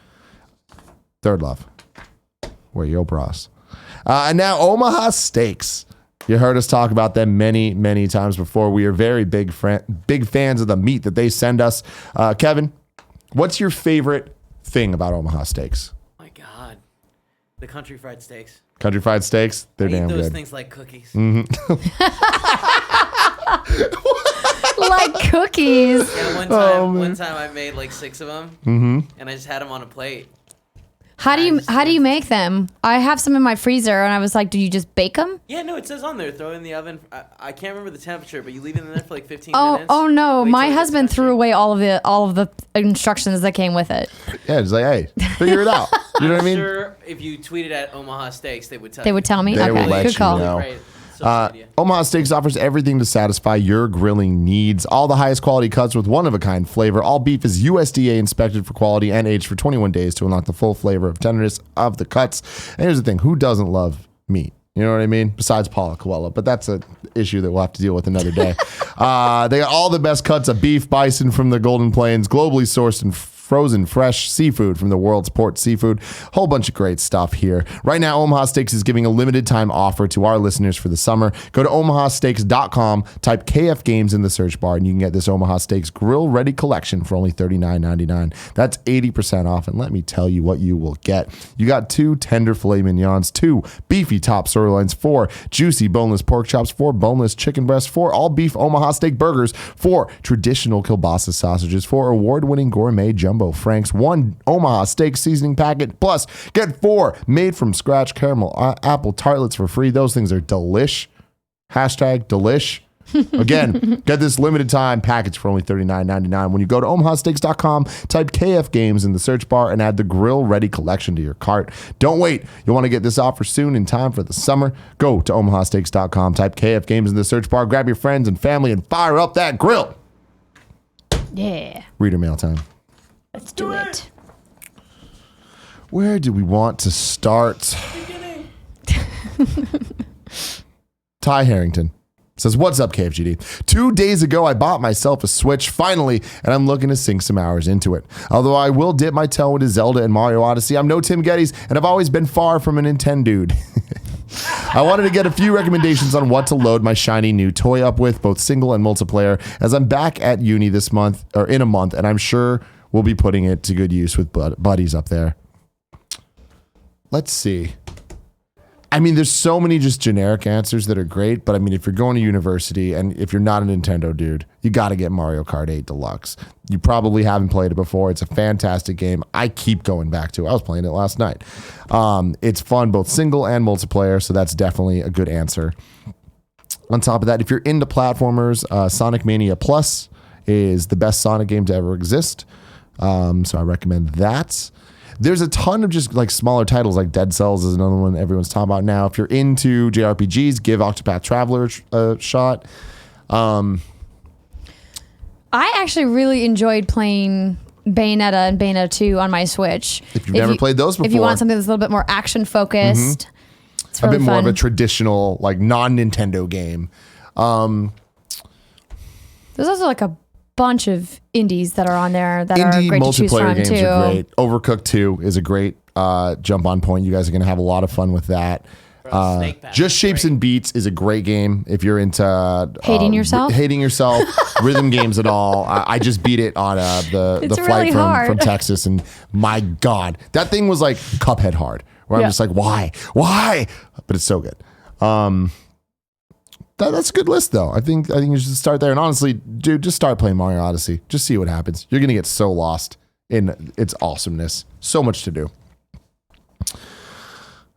Third Love. Wear your bras. And now Omaha Steaks. You heard us talk about them many, many times before. We are very big fans of the meat that they send us. Kevin, what's your favorite thing about Omaha Steaks? Oh my God. The country fried steaks. Country fried steaks? They're damn good. I eat those things like cookies. Mm-hmm. Like cookies. Yeah, one time I made like 6 of them, and I just had them on a plate. How do you make them? I have some in my freezer, and I was like, do you just bake them? Yeah, no, it says on there, throw it in the oven. I can't remember the temperature, but you leave it in there for like 15 minutes. Oh no, Wait my till it husband gets threw crunchy. away all of the instructions that came with it. Yeah, it's like, hey, figure it out. You know what I mean? Sure, if you tweeted at Omaha Steaks, they would tell you. They would tell me? They Okay, will let good you call. know. Great social media. Omaha Steaks offers everything to satisfy your grilling needs. All the highest quality cuts with one-of-a-kind flavor. All beef is USDA inspected for quality and aged for 21 days to unlock the full flavor of tenderness of the cuts. And here's the thing. Who doesn't love meat? You know what I mean? Besides Paula Coelho. But that's an issue that we'll have to deal with another day. They got all the best cuts of beef, bison from the Golden Plains, globally sourced and frozen fresh seafood from the world's port seafood. Whole bunch of great stuff here. Right now, Omaha Steaks is giving a limited time offer to our listeners for the summer. Go to omahasteaks.com, type KF Games in the search bar, and you can get this Omaha Steaks Grill Ready Collection for only $39.99. That's 80% off, and let me tell you what you will get. You got 2 tender filet mignons, 2 beefy top sirloins, 4 juicy boneless pork chops, 4 boneless chicken breasts, 4 all beef Omaha Steak burgers, 4 traditional kielbasa sausages, 4 award-winning gourmet jumbo franks, 1 Omaha Steak seasoning packet, plus get 4 made from scratch caramel apple tartlets for free. Those things are delish. #delish. Again, get this limited time package for only $39.99. When you go to omahasteaks.com, type KF Games in the search bar and add the Grill Ready Collection to your cart. Don't wait. You'll want to get this offer soon in time for the summer. Go to omahasteaks.com, type KF Games in the search bar, grab your friends and family, and fire up that grill. Yeah. Reader mail time. Let's do it. Where do we want to start? Ty Harrington. Says, what's up, KFGD? 2 days ago, I bought myself a Switch, finally, and I'm looking to sink some hours into it. Although I will dip my toe into Zelda and Mario Odyssey, I'm no Tim Geddes, and I've always been far from a Nintendo dude. I wanted to get a few recommendations on what to load my shiny new toy up with, both single and multiplayer, as I'm back at uni this month, or in a month, and I'm sure we'll be putting it to good use with buddies up there. Let's see. I mean, there's so many just generic answers that are great, but I mean, if you're going to university and if you're not a Nintendo dude, you got to get Mario Kart 8 Deluxe. You probably haven't played it before. It's a fantastic game. I keep going back to it. I was playing it last night. It's fun, both single and multiplayer, so that's definitely a good answer. On top of that, if you're into platformers, Sonic Mania Plus is the best Sonic game to ever exist. So I recommend that. There's a ton of just like smaller titles, like Dead Cells is another one everyone's talking about now. If you're into JRPGs, give Octopath Traveler a shot. I actually really enjoyed playing Bayonetta and Bayonetta 2 on my Switch. If you've never played those before. If you want something that's a little bit more action focused, it's really a bit fun. more of a traditional, like non-Nintendo game. There's also like a bunch of indies that are on there that Indie are great to choose multiplayer from games too. are great. Overcooked 2 is a great jump on point. You guys are going to have a lot of fun with that. Just Shapes and Beats is a great game if you're into hating yourself, rhythm games at all. I just beat it on the flight from Texas, and my God, that thing was like Cuphead hard. Where I'm just like, why? But it's so good. That's a good list, though. I think you should start there. And honestly, dude, just start playing Mario Odyssey. Just see what happens. You're gonna get so lost in its awesomeness. So much to do.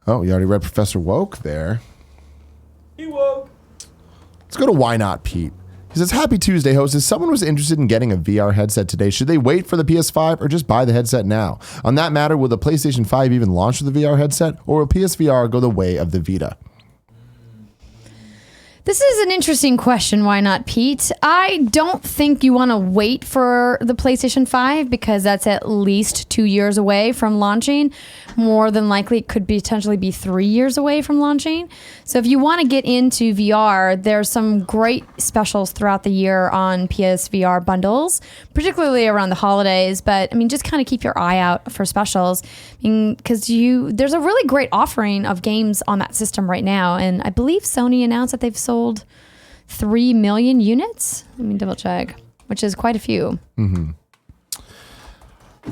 Oh, you already read Professor Woke there. He woke. Let's go to WhyNotPete. He says, happy Tuesday, host. If someone was interested in getting a VR headset today, should they wait for the PS5 or just buy the headset now? On that matter, will the PlayStation 5 even launch with a VR headset, or will PSVR go the way of the Vita? This is an interesting question, why not, Pete? I don't think you want to wait for the PlayStation 5 because that's at least 2 years away from launching. More than likely, it could potentially be 3 years away from launching. So if you want to get into VR, there's some great specials throughout the year on PSVR bundles, particularly around the holidays. But I mean, just kind of keep your eye out for specials because there's a really great offering of games on that system right now. And I believe Sony announced that they've sold 3 million units. Let me double check, which is quite a few. Mm-hmm.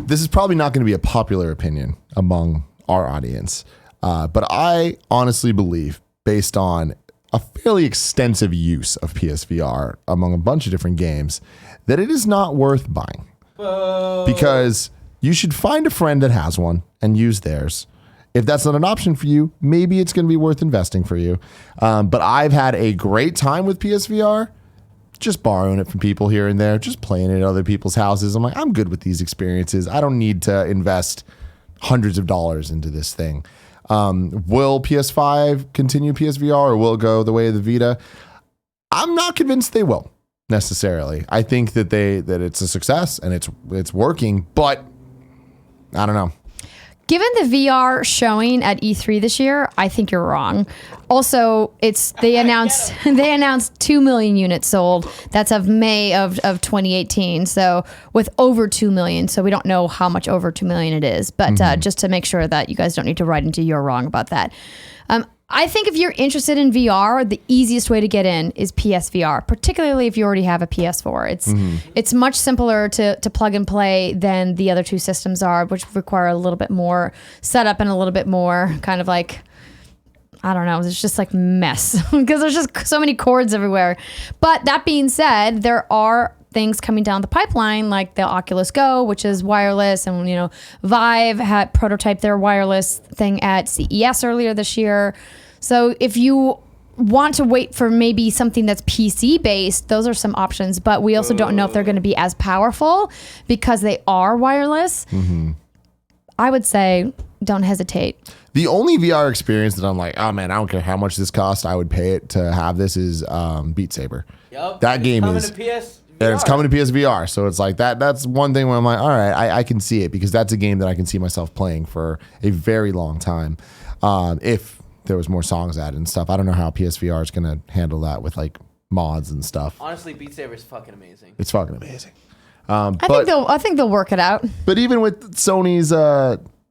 This is probably not going to be a popular opinion among our audience, but I honestly believe, based on a fairly extensive use of PSVR among a bunch of different games, that it is not worth buying. Because you should find a friend that has one and use theirs. If that's not an option for you, maybe it's going to be worth investing for you. But I've had a great time with PSVR, just borrowing it from people here and there, just playing it at other people's houses. I'm like, I'm good with these experiences. I don't need to invest hundreds of dollars into this thing. Will PS5 continue PSVR, or will it go the way of the Vita? I'm not convinced they will necessarily. I think that it's a success and it's working, but I don't know. Given the VR showing at E3 this year, I think you're wrong. Also, they announced 2 million units sold. That's of May of 2018. So with over 2 million. So we don't know how much over 2 million it is. But just to make sure that you guys don't need to write into you're wrong about that. I think if you're interested in VR, the easiest way to get in is PSVR, particularly if you already have a PS4. It's much simpler to plug and play than the other two systems are, which require a little bit more setup and a little bit more kind of like, I don't know, it's just like mess because there's just so many cords everywhere. But that being said, there are things coming down the pipeline like the Oculus Go, which is wireless, and Vive had prototyped their wireless thing at CES earlier this year. So if you want to wait for maybe something that's PC based, those are some options, but we also don't know if they're going to be as powerful because they are wireless. I would say don't hesitate. The only VR experience that I'm like, oh man, I don't care how much this costs, I would pay it to have this is Beat Saber. Yep. That game is and it's coming to PSVR. So it's like that's one thing where I'm like, all right, I can see it because that's a game that I can see myself playing for a very long time. If there was more songs added and stuff. I don't know how PSVR is going to handle that with like mods and stuff. Honestly, Beat Saber is fucking amazing. It's fucking amazing. I think they'll work it out. But even with Sony's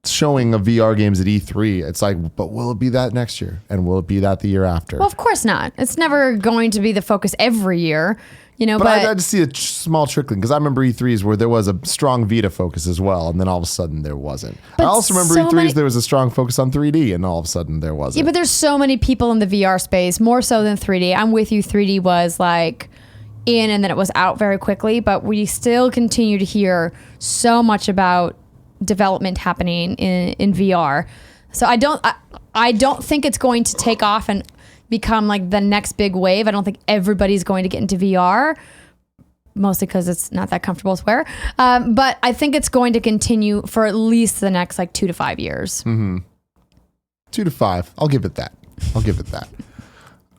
showing of VR games at E3, it's like, but will it be that next year? And will it be that the year after? Well, of course not. It's never going to be the focus every year. But I just see a small trickling, because I remember E3s where there was a strong Vita focus as well, and then all of a sudden there wasn't. I also remember E3s there was a strong focus on 3D, and all of a sudden there wasn't. Yeah, but there's so many people in the VR space, more so than 3D. I'm with you. 3D was like in, and then it was out very quickly, but we still continue to hear so much about development happening in VR. So I don't think it's going to take off and become like the next big wave. I don't think everybody's going to get into VR, mostly because it's not that comfortable to wear. But I think it's going to continue for at least the next like 2 to 5 years. Mm-hmm. 2 to 5. I'll give it that.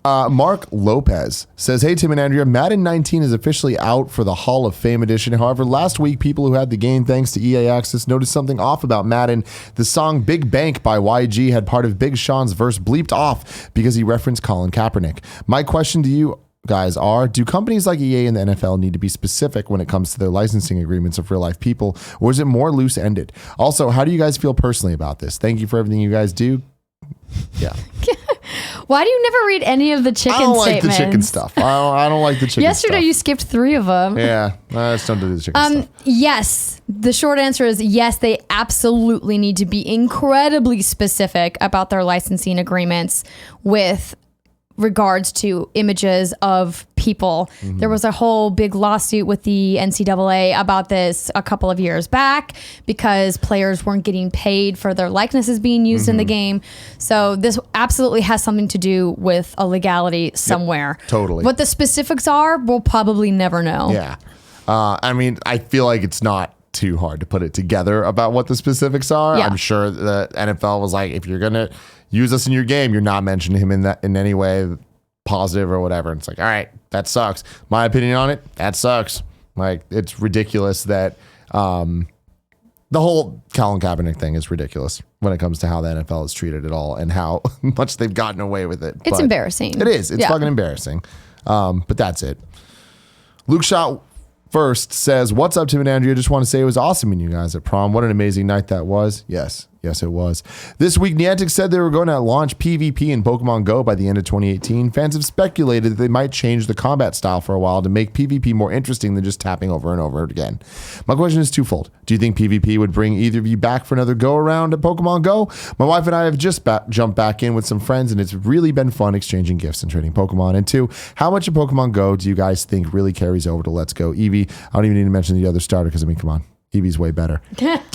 Marc Lopez says, hey, Tim and Andrea, Madden 19 is officially out for the Hall of Fame edition. However, last week, people who had the game thanks to EA Access noticed something off about Madden. The song Big Bank by YG had part of Big Sean's verse bleeped off because he referenced Colin Kaepernick. My question to you guys are, do companies like EA and the NFL need to be specific when it comes to their licensing agreements of real life people, or is it more loose-ended? Also, how do you guys feel personally about this? Thank you for everything you guys do. Yeah. Why do you never read any of the chicken statements? I don't statements? like the chicken stuff. I don't like the chicken Yesterday stuff. you skipped 3 of them. Yeah, I just don't do the chicken stuff. Yes. The short answer is yes, they absolutely need to be incredibly specific about their licensing agreements with regards to images of people. Mm-hmm. There was a whole big lawsuit with the NCAA about this a couple of years back because players weren't getting paid for their likenesses being used in the game. So this absolutely has something to do with a legality somewhere. Yep, totally. What the specifics are, we'll probably never know. Yeah. I mean, I feel like it's not too hard to put it together about what the specifics are. Yeah. I'm sure the NFL was like, if you're going to use us in your game, you're not mentioning him in any way positive or whatever. And it's like, all right, that sucks. My opinion on it, that sucks. Like, it's ridiculous that the whole Colin Kaepernick thing is ridiculous when it comes to how the NFL is treated at all and how much they've gotten away with it. It's embarrassing. It is. It's fucking embarrassing. But that's it. Luke Shot First says, what's up, Tim and Andrea? Just want to say it was awesome meeting you guys at prom. What an amazing night that was. Yes, it was. This week, Niantic said they were going to launch PvP in Pokemon Go by the end of 2018. Fans have speculated that they might change the combat style for a while to make PvP more interesting than just tapping over and over again. My question is twofold. Do you think PvP would bring either of you back for another go around at Pokemon Go? My wife and I have just jumped back in with some friends, and it's really been fun exchanging gifts and trading Pokemon. And 2, how much of Pokemon Go do you guys think really carries over to Let's Go? Eevee, I don't even need to mention the other starter because, I mean, come on. Eevee's way better.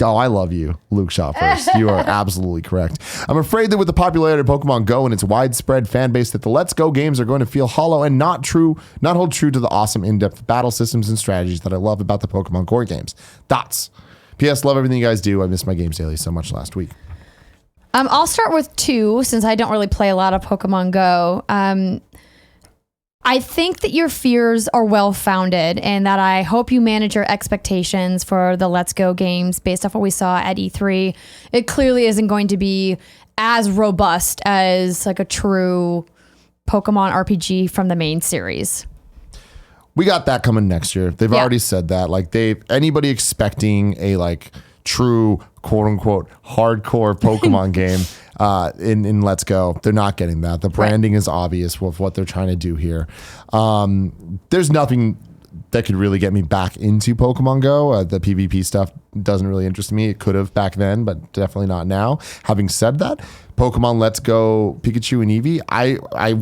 Oh, I love you, Luke Shot First. You are absolutely correct. I'm afraid that with the popularity of Pokemon Go and its widespread fan base, that the Let's Go games are going to feel hollow and not hold true to the awesome in-depth battle systems and strategies that I love about the Pokemon core games. Thoughts? P.S. Love everything you guys do. I missed my games daily so much last week. I'll start with 2 since I don't really play a lot of Pokemon Go. I think that your fears are well-founded and that I hope you manage your expectations for the Let's Go games based off what we saw at E3. It clearly isn't going to be as robust as like a true Pokemon RPG from the main series. We got that coming next year. They've already said that. Like, anybody expecting a like true quote-unquote hardcore Pokemon game in Let's Go, they're not getting that. The branding is obvious with what they're trying to do here. There's nothing that could really get me back into Pokemon Go. The PvP stuff doesn't really interest me. It could have back then, but definitely not now. Having said that, Pokemon Let's Go Pikachu and Eevee, I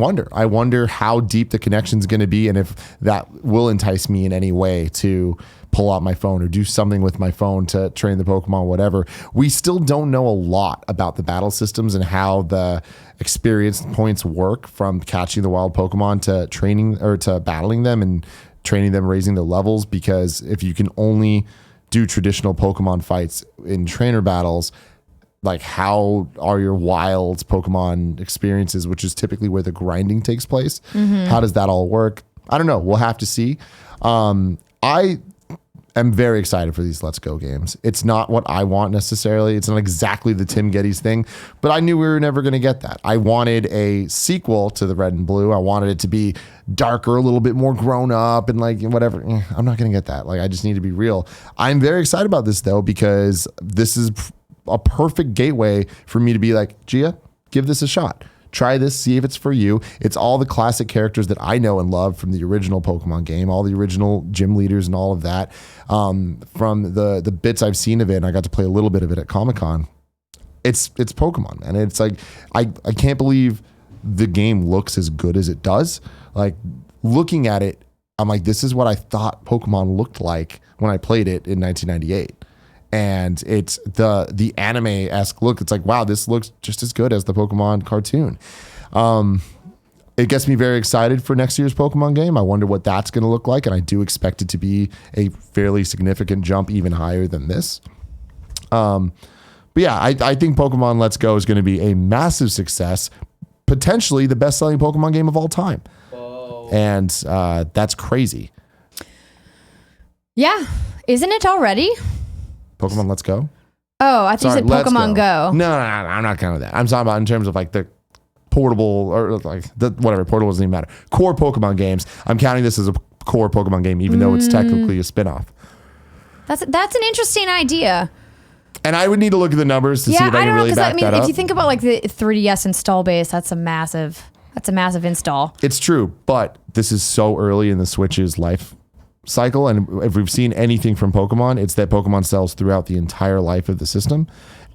wonder how deep the connection is going to be and if that will entice me in any way to pull out my phone or do something with my phone to train the Pokemon, whatever. We still don't know a lot about the battle systems and how the experience points work from catching the wild Pokemon to training or to battling them and training them, raising their levels, because if you can only do traditional Pokemon fights in trainer battles, like how are your wild Pokemon experiences, which is typically where the grinding takes place? Mm-hmm. How does that all work? I don't know. We'll have to see. I am very excited for these Let's Go games. It's not what I want necessarily. It's not exactly the Tim Geddes thing, but I knew we were never going to get that. I wanted a sequel to the Red and Blue. I wanted it to be darker, a little bit more grown up and like whatever. I'm not going to get that. Like, I just need to be real. I'm very excited about this though, because this is a perfect gateway for me to be like, Gia, give this a shot. Try this, see if it's for you. It's all the classic characters that I know and love from the original Pokemon game, all the original gym leaders and all of that. From the bits I've seen of it, and I got to play a little bit of it at Comic-Con. It's Pokemon, and it's like I can't believe the game looks as good as it does. Like, looking at it, I'm like, this is what I thought Pokemon looked like when I played it in 1998. And it's the anime-esque look. It's like, wow, this looks just as good as the Pokemon cartoon. It gets me very excited for next year's Pokemon game. I wonder what that's going to look like, and I do expect it to be a fairly significant jump, even higher than this. But yeah, I think Pokemon Let's Go is going to be a massive success, potentially the best-selling Pokemon game of all time. Whoa. And that's crazy. Yeah, isn't it already? Pokemon Let's Go? Oh, I thought you said Pokemon Go. No, I'm not counting that. I'm talking about in terms of like the portable or like the whatever, portable doesn't even matter. Core Pokemon games. I'm counting this as a core Pokemon game, even though it's technically a spin-off. That's an interesting idea. And I would need to look at the numbers to see if I can really back that up. If you think about like the 3DS install base, that's a massive install. It's true, but this is so early in the Switch's life cycle, and if we've seen anything from Pokemon, it's that Pokemon sells throughout the entire life of the system.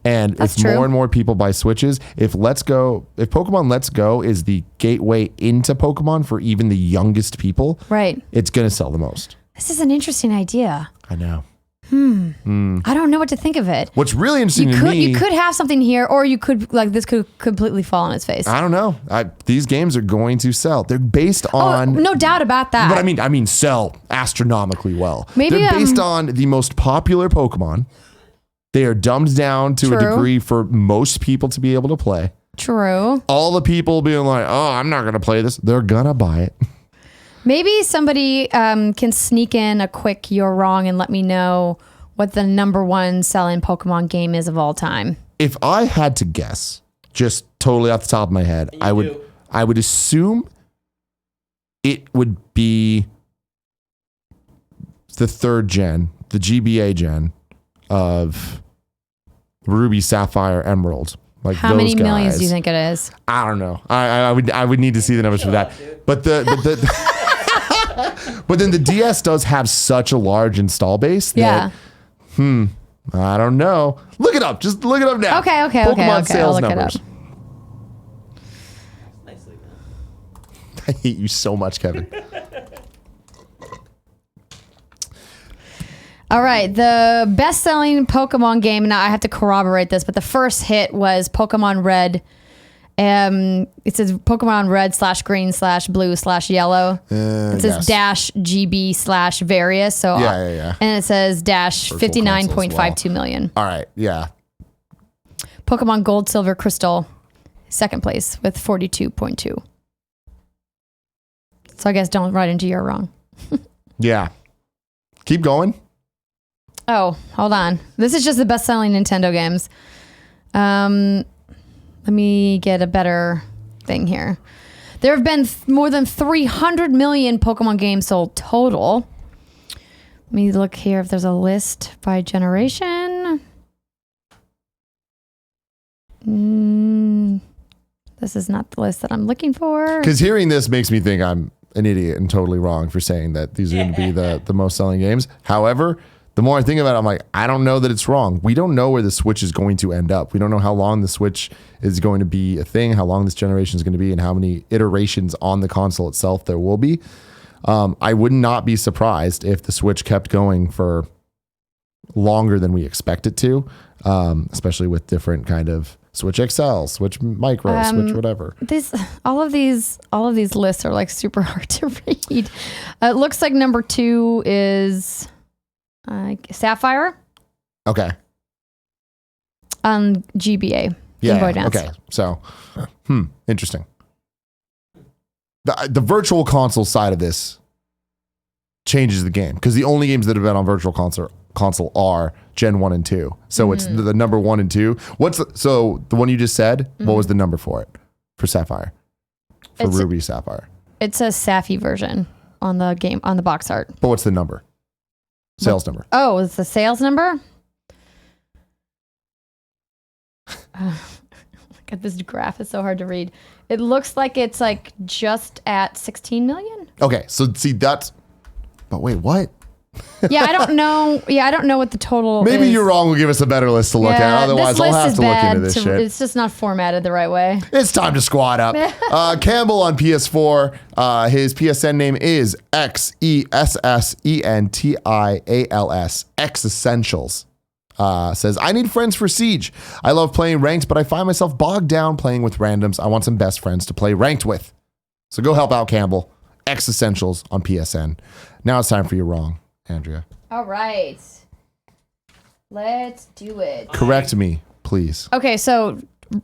And that's if true. More and more people buy Switches, if Pokemon Let's Go is the gateway into Pokemon for even the youngest people, right, it's going to sell the most. This is an interesting idea. I know. I don't know what to think of it. What's really interesting to me, you could have something here, or you could this could completely fall on its face. I don't know. These games are going to sell. They're based on no doubt about that. But I mean, sell astronomically well. Maybe they're based on the most popular Pokemon. They are dumbed down to a degree for most people to be able to play. True. All the people being like, "Oh, I'm not going to play this." They're gonna buy it. Maybe somebody can sneak in a quick "you're wrong" and let me know what the number one selling Pokemon game is of all time. If I had to guess, just totally off the top of my head, I would assume it would be the third gen, the GBA gen of Ruby, Sapphire, Emerald. Like how many millions do you think it is? I don't know. I would need to see the numbers for that. But but then the DS does have such a large install base that I don't know. Look it up. Just look it up now. Okay. Pokemon sales I'll look numbers. It up. Nicely done. I hate you so much, Kevin. All right, the best-selling Pokemon game. Now I have to corroborate this, but the first hit was Pokemon Red. It says Pokemon Red /green /blue /yellow. It says -GB /various. So yeah. And it says -59.52 million. All right, yeah. Pokemon Gold, Silver, Crystal, second place with 42.2. So I guess don't write into you're wrong. Yeah. Keep going. Oh, hold on. This is just the best-selling Nintendo games. Let me get a better thing here. There have been more than 300 million Pokemon games sold total. Let me look here if there's a list by generation. This is not the list that I'm looking for. Because hearing this makes me think I'm an idiot and totally wrong for saying that these are going to be the most selling games. However, the more I think about it, I'm like, I don't know that it's wrong. We don't know where the Switch is going to end up. We don't know how long the Switch is going to be a thing, how long this generation is going to be, and how many iterations on the console itself there will be. I would not be surprised if the Switch kept going for longer than we expect it to, especially with different kind of Switch XL, Switch Micro, Switch whatever. All of these lists are like super hard to read. It looks like number 2 is Sapphire. Okay. On GBA. Yeah. Game Boy Advance. Okay. So, interesting. The virtual console side of this changes the game because the only games that have been on Virtual Console are Gen 1 and 2. So it's the number 1 and 2. So the one you just said, what was the number for it? For Sapphire? For Ruby Sapphire? It's a Sapphy version on the game, on the box art. But what's the number? Sales number. Oh, it's the sales number? God, this graph is so hard to read. It looks like it's like just at 16 million. Okay, so see that's... But wait, what? Yeah, I don't know. Yeah, I don't know what the total Maybe is. you're wrong. We'll give us a better list to look at. Otherwise, I'll have to look into this shit. It's just not formatted the right way. It's time to squad up. Campbell on PS4. His PSN name is XESSENTIALS. xessentials. Says, I need friends for Siege. I love playing ranked, but I find myself bogged down playing with randoms. I want some best friends to play ranked with. So go help out Campbell. xessentials on PSN. Now it's time for your wrong, Andrea. All right. Let's do it. Correct me, please. Okay, so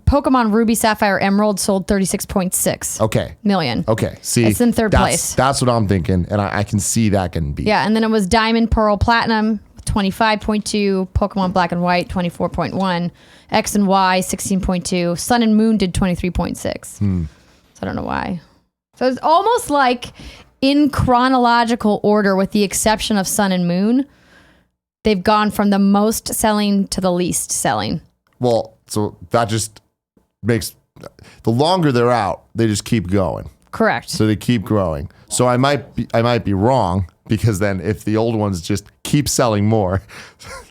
Pokemon Ruby, Sapphire, Emerald sold 36.6 million. Okay. See, it's in third place. That's what I'm thinking, and I can see that getting beat. Yeah, and then it was Diamond, Pearl, Platinum, 25.2, Pokemon Black and White, 24.1, X and Y, 16.2, Sun and Moon did 23.6. So I don't know why. So it's almost like in chronological order, with the exception of Sun and Moon, they've gone from the most selling to the least selling. Well, so that just makes, the longer they're out, they just keep going. Correct. So they keep growing. So I might be wrong, because then if the old ones just keep selling more,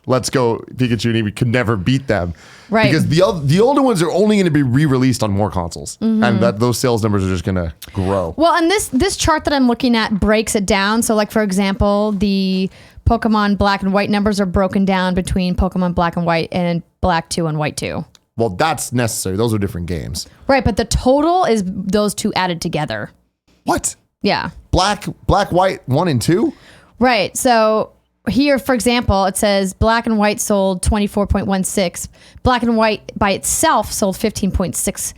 Let's Go Pikachu and Eevee could never beat them. Right. Because the older ones are only going to be re-released on more consoles. And those sales numbers are just going to grow. Well, and this chart that I'm looking at breaks it down. So like, for example, the Pokemon Black and White numbers are broken down between Pokemon Black and White and Black 2 and White 2. Well, that's necessary. Those are different games. Right, but the total is those two added together. What? Yeah. Black, White 1 and 2? Right. So here, for example, it says Black and White sold 24.16. Black and White by itself sold 15.6.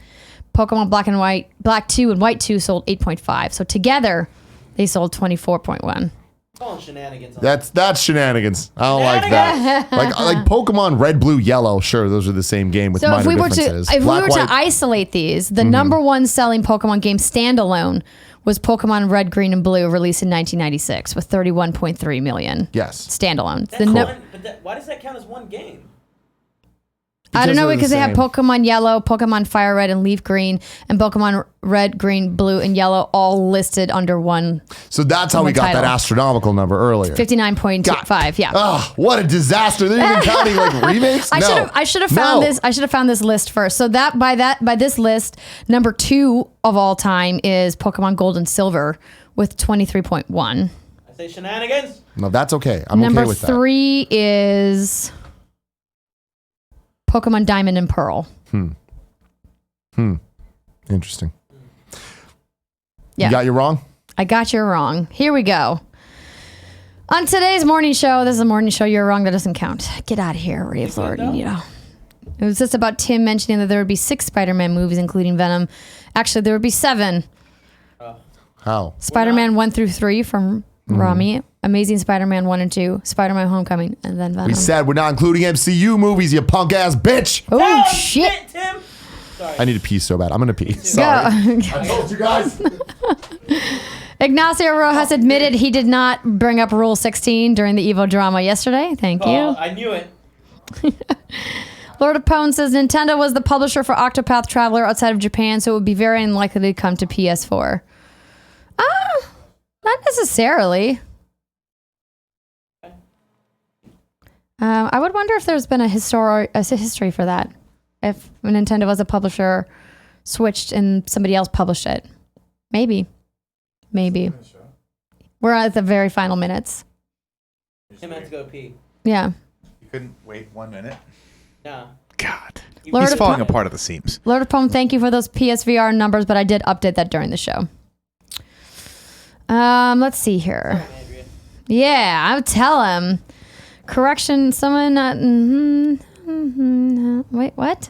Pokemon Black and White, Black 2 and White 2 sold 8.5. So together, they sold 24.1. Shenanigans. That's shenanigans. I don't like that. like Pokemon Red, Blue, Yellow. Sure, those are the same game with minor differences. If we were to isolate these, the number one selling Pokemon game standalone was Pokemon Red, Green, and Blue, released in 1996 with 31.3 million. Yes, standalone. Why does that count as one game? I don't know, because they have Pokemon Yellow, Pokemon Fire Red and Leaf Green, and Pokemon Red, Green, Blue, and Yellow all listed under one. So that's how we got that astronomical number earlier. 59.5. Yeah. Oh, what a disaster! They're even counting like remakes. I should have found this. I should have found this list first. So by this list, number 2 of all time is Pokemon Gold and Silver with 23.1. I say shenanigans. No, that's okay. I'm okay with that. Number 3 is Pokemon Diamond and Pearl. Interesting. Yeah. You got you wrong? I got you wrong. Here we go. On today's morning show, this is a morning show, you're wrong, that doesn't count. Get out of here, Arif, Lord. It was just about Tim mentioning that there would be 6 Spider-Man movies, including Venom. Actually, there would be 7. How? Spider-Man 1 through 3 from Rami. Amazing Spider-Man 1 and 2. Spider-Man Homecoming, and then Venom. We said we're not including MCU movies, you punk ass bitch. Oh, shit. Tim. Sorry. I need to pee so bad. I'm going to pee. Sorry. I told you guys. Ignacio Rojas admitted he did not bring up Rule 16 during the Evo drama yesterday. Thank you. I knew it. Lord of Pone says Nintendo was the publisher for Octopath Traveler outside of Japan, so it would be very unlikely to come to PS4. Not necessarily. I would wonder if there's been a history for that. If Nintendo was a publisher, switched, and somebody else published it. Maybe. We're at the very final minutes. Tim had to go pee. Yeah. You couldn't wait 1 minute? No. God. Lord He's of falling apart at the seams. Lord of Pome, thank you for those PSVR numbers, but I did update that during the show. Let's see here. Andrea. Yeah, I'll tell him. Correction, someone not... Wait, what?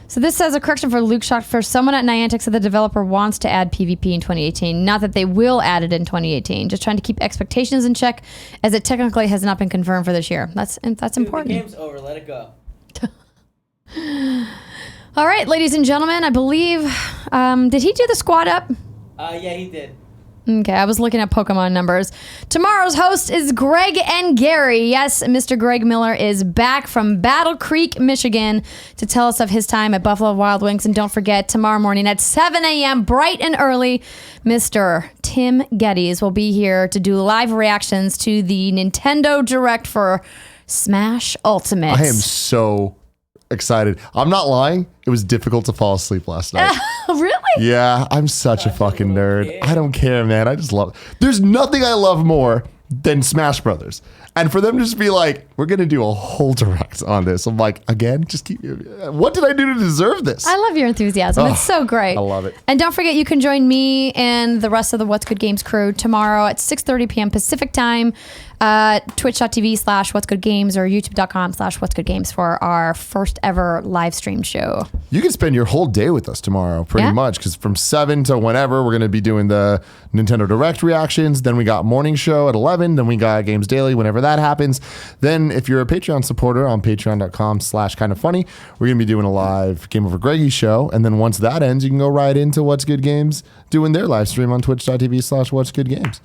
So this says a correction for Luke Shock. For someone at Niantic said the developer wants to add PvP in 2018. Not that they will add it in 2018. Just trying to keep expectations in check, as it technically has not been confirmed for this year. That's important. The game's over. Let it go. All right, ladies and gentlemen, I believe, did he do the squad up? Yeah, he did. Okay, I was looking at Pokemon numbers. Tomorrow's host is Greg and Gary. Yes, Mr. Greg Miller is back from Battle Creek, Michigan, to tell us of his time at Buffalo Wild Wings. And don't forget, tomorrow morning at 7 a.m., bright and early, Mr. Tim Geddes will be here to do live reactions to the Nintendo Direct for Smash Ultimate. I am so excited. I'm not lying. It was difficult to fall asleep last night. Really? Yeah, I'm such a fucking nerd. I don't care, man. I just love. There's nothing I love more than Smash Brothers. And for them to just be like, we're going to do a whole direct on this. I'm like, again, just keep. What did I do to deserve this? I love your enthusiasm. It's so great. I love it. And don't forget, you can join me and the rest of the What's Good Games crew tomorrow at 6:30 p.m. Pacific time. Twitch.tv/what'sgoodgames or youtube.com/what'sgoodgames for our first ever live stream show. You can spend your whole day with us tomorrow, pretty much, because from 7 to whenever, we're going to be doing the Nintendo Direct reactions. Then we got morning show at 11. Then we got Games Daily whenever that happens. Then if you're a Patreon supporter on patreon.com/kindoffunny, we're going to be doing a live Game Over Greggy show. And then once that ends, you can go right into What's Good Games doing their live stream on twitch.tv/what'sgoodgames.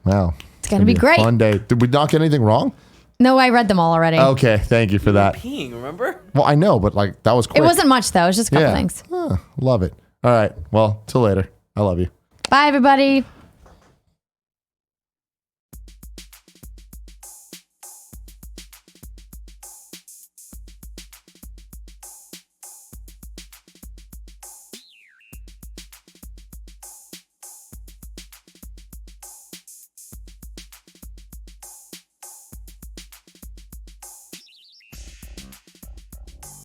Wow. It's going to be great. Fun day. Did we not get anything wrong? No, I read them all already. Okay, thank you for that. Peeing, remember? Well, I know, but like that was quick. It wasn't much, though. It was just a couple things. Love it. All right. Well, till later. I love you. Bye, everybody.